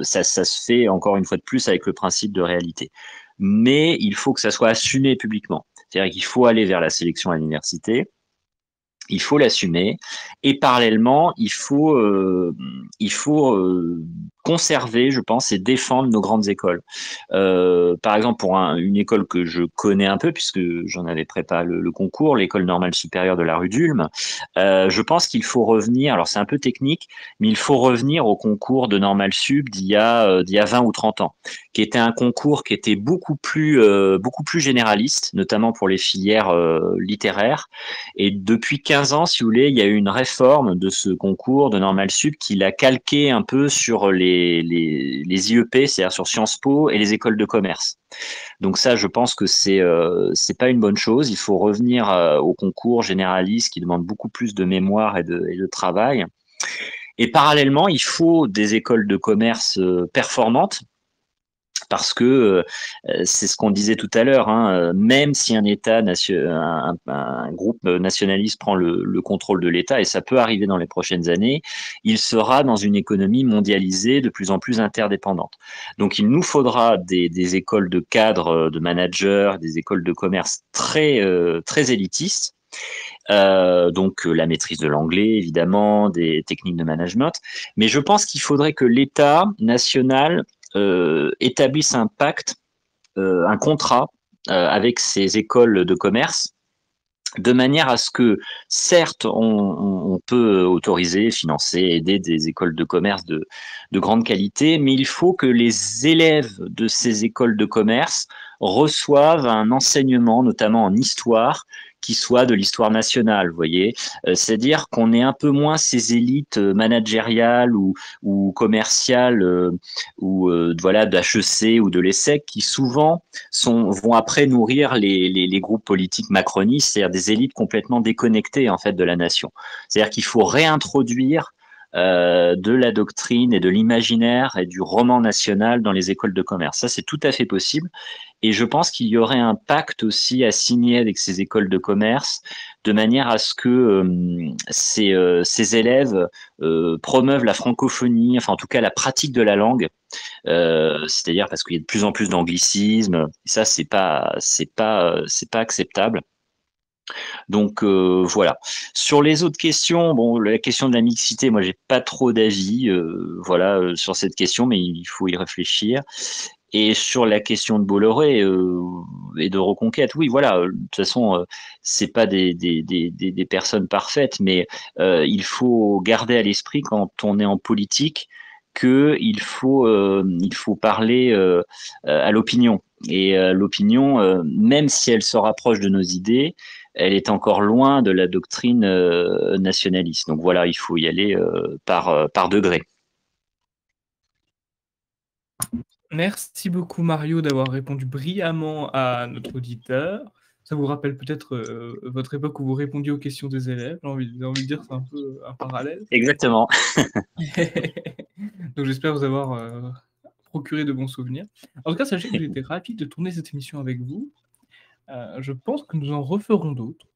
ça se fait encore une fois de plus avec le principe de réalité. Mais il faut que ça soit assumé publiquement. C'est-à-dire qu'il faut aller vers la sélection à l'université. Il faut l'assumer et parallèlement, il faut conserver, je pense, et défendre nos grandes écoles. Par exemple, pour une école que je connais un peu, puisque j'en avais préparé le concours, l'école normale supérieure de la rue d'Ulm, je pense qu'il faut revenir, alors c'est un peu technique, mais il faut revenir au concours de Normal Sup d'il y a 20 ou 30 ans, qui était un concours qui était beaucoup plus généraliste, notamment pour les filières littéraires. Et depuis 15 ans, si vous voulez, il y a eu une réforme de ce concours de Normal Sup qui l'a calqué un peu sur les IEP, c'est-à-dire sur Sciences Po et les écoles de commerce. Donc ça, je pense que c'est pas une bonne chose. Il faut revenir au concours généraliste qui demande beaucoup plus de mémoire et de travail. Et parallèlement, il faut des écoles de commerce performantes. Parce que c'est ce qu'on disait tout à l'heure, hein, même si un groupe nationaliste prend le contrôle de l'État, et ça peut arriver dans les prochaines années, il sera dans une économie mondialisée de plus en plus interdépendante. Donc il nous faudra des écoles de cadres, de managers, des écoles de commerce très élitistes. Donc la maîtrise de l'anglais, évidemment, des techniques de management. Mais je pense qu'il faudrait que l'État national établissent un pacte, un contrat avec ces écoles de commerce, de manière à ce que, certes, on peut autoriser, financer, aider des écoles de commerce de grande qualité, mais il faut que les élèves de ces écoles de commerce reçoivent un enseignement, notamment en histoire, qui soit de l'histoire nationale, vous voyez. C'est-à-dire qu'on ait un peu moins ces élites managériales ou commerciales voilà, d'HEC ou de l'ESSEC qui souvent vont après nourrir les groupes politiques macronistes, c'est-à-dire des élites complètement déconnectées en fait de la nation. C'est-à-dire qu'il faut réintroduire de la doctrine et de l'imaginaire et du roman national dans les écoles de commerce. Ça, c'est tout à fait possible. Et je pense qu'il y aurait un pacte aussi à signer avec ces écoles de commerce, de manière à ce que ces élèves promeuvent la francophonie, enfin en tout cas la pratique de la langue, c'est-à-dire parce qu'il y a de plus en plus d'anglicismes. Ça, c'est pas acceptable. Donc voilà. Sur les autres questions, bon, la question de la mixité, moi j'ai pas trop d'avis, voilà, sur cette question, mais il faut y réfléchir. Et sur la question de Bolloré et de Reconquête, oui, voilà, de toute façon, c'est pas des personnes parfaites, mais il faut garder à l'esprit quand on est en politique qu'il faut parler à l'opinion. Et l'opinion, même si elle se rapproche de nos idées, elle est encore loin de la doctrine nationaliste. Donc voilà, il faut y aller par degrés. Merci beaucoup Mario d'avoir répondu brillamment à notre auditeur. Ça vous rappelle peut-être votre époque où vous répondiez aux questions des élèves. J'ai envie de dire c'est un peu un parallèle. Exactement. Donc j'espère vous avoir procuré de bons souvenirs. En tout cas, sachez que j'ai été ravi de tourner cette émission avec vous. Je pense que nous en referons d'autres.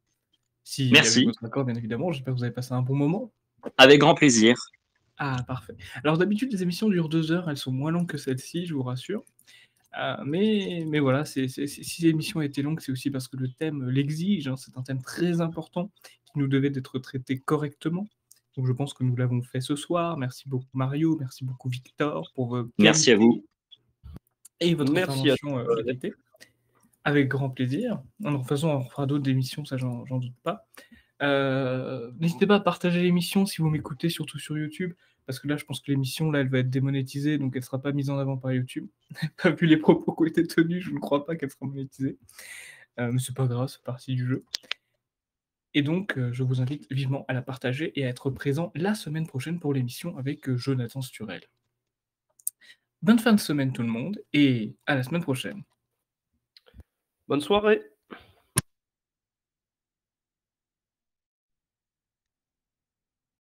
Si Merci. avec votre accord, bien évidemment. J'espère que vous avez passé un bon moment. Avec grand plaisir. Ah, parfait. Alors d'habitude, les émissions durent 2 heures, elles sont moins longues que celle-ci, je vous rassure. Mais voilà, si l'émission a été longue, c'est aussi parce que le thème l'exige, hein. C'est un thème très important qui nous devait d'être traité correctement. Donc je pense que nous l'avons fait ce soir. Merci beaucoup Mario, merci beaucoup Victor pour vos Merci à vous. Et votre Merci intervention qualité. Avec grand plaisir. De toute façon, on fera d'autres émissions, ça j'en doute pas. N'hésitez pas à partager l'émission si vous m'écoutez, surtout sur YouTube, parce que là, je pense que l'émission, là, elle va être démonétisée, donc elle ne sera pas mise en avant par YouTube. Pas vu les propos qui ont été tenus, je ne crois pas qu'elle sera monétisée. Mais c'est pas grave, c'est partie du jeu. Et donc, je vous invite vivement à la partager et à être présent la semaine prochaine pour l'émission avec Jonathan Sturel. Bonne fin de semaine tout le monde, et à la semaine prochaine. Bonne soirée.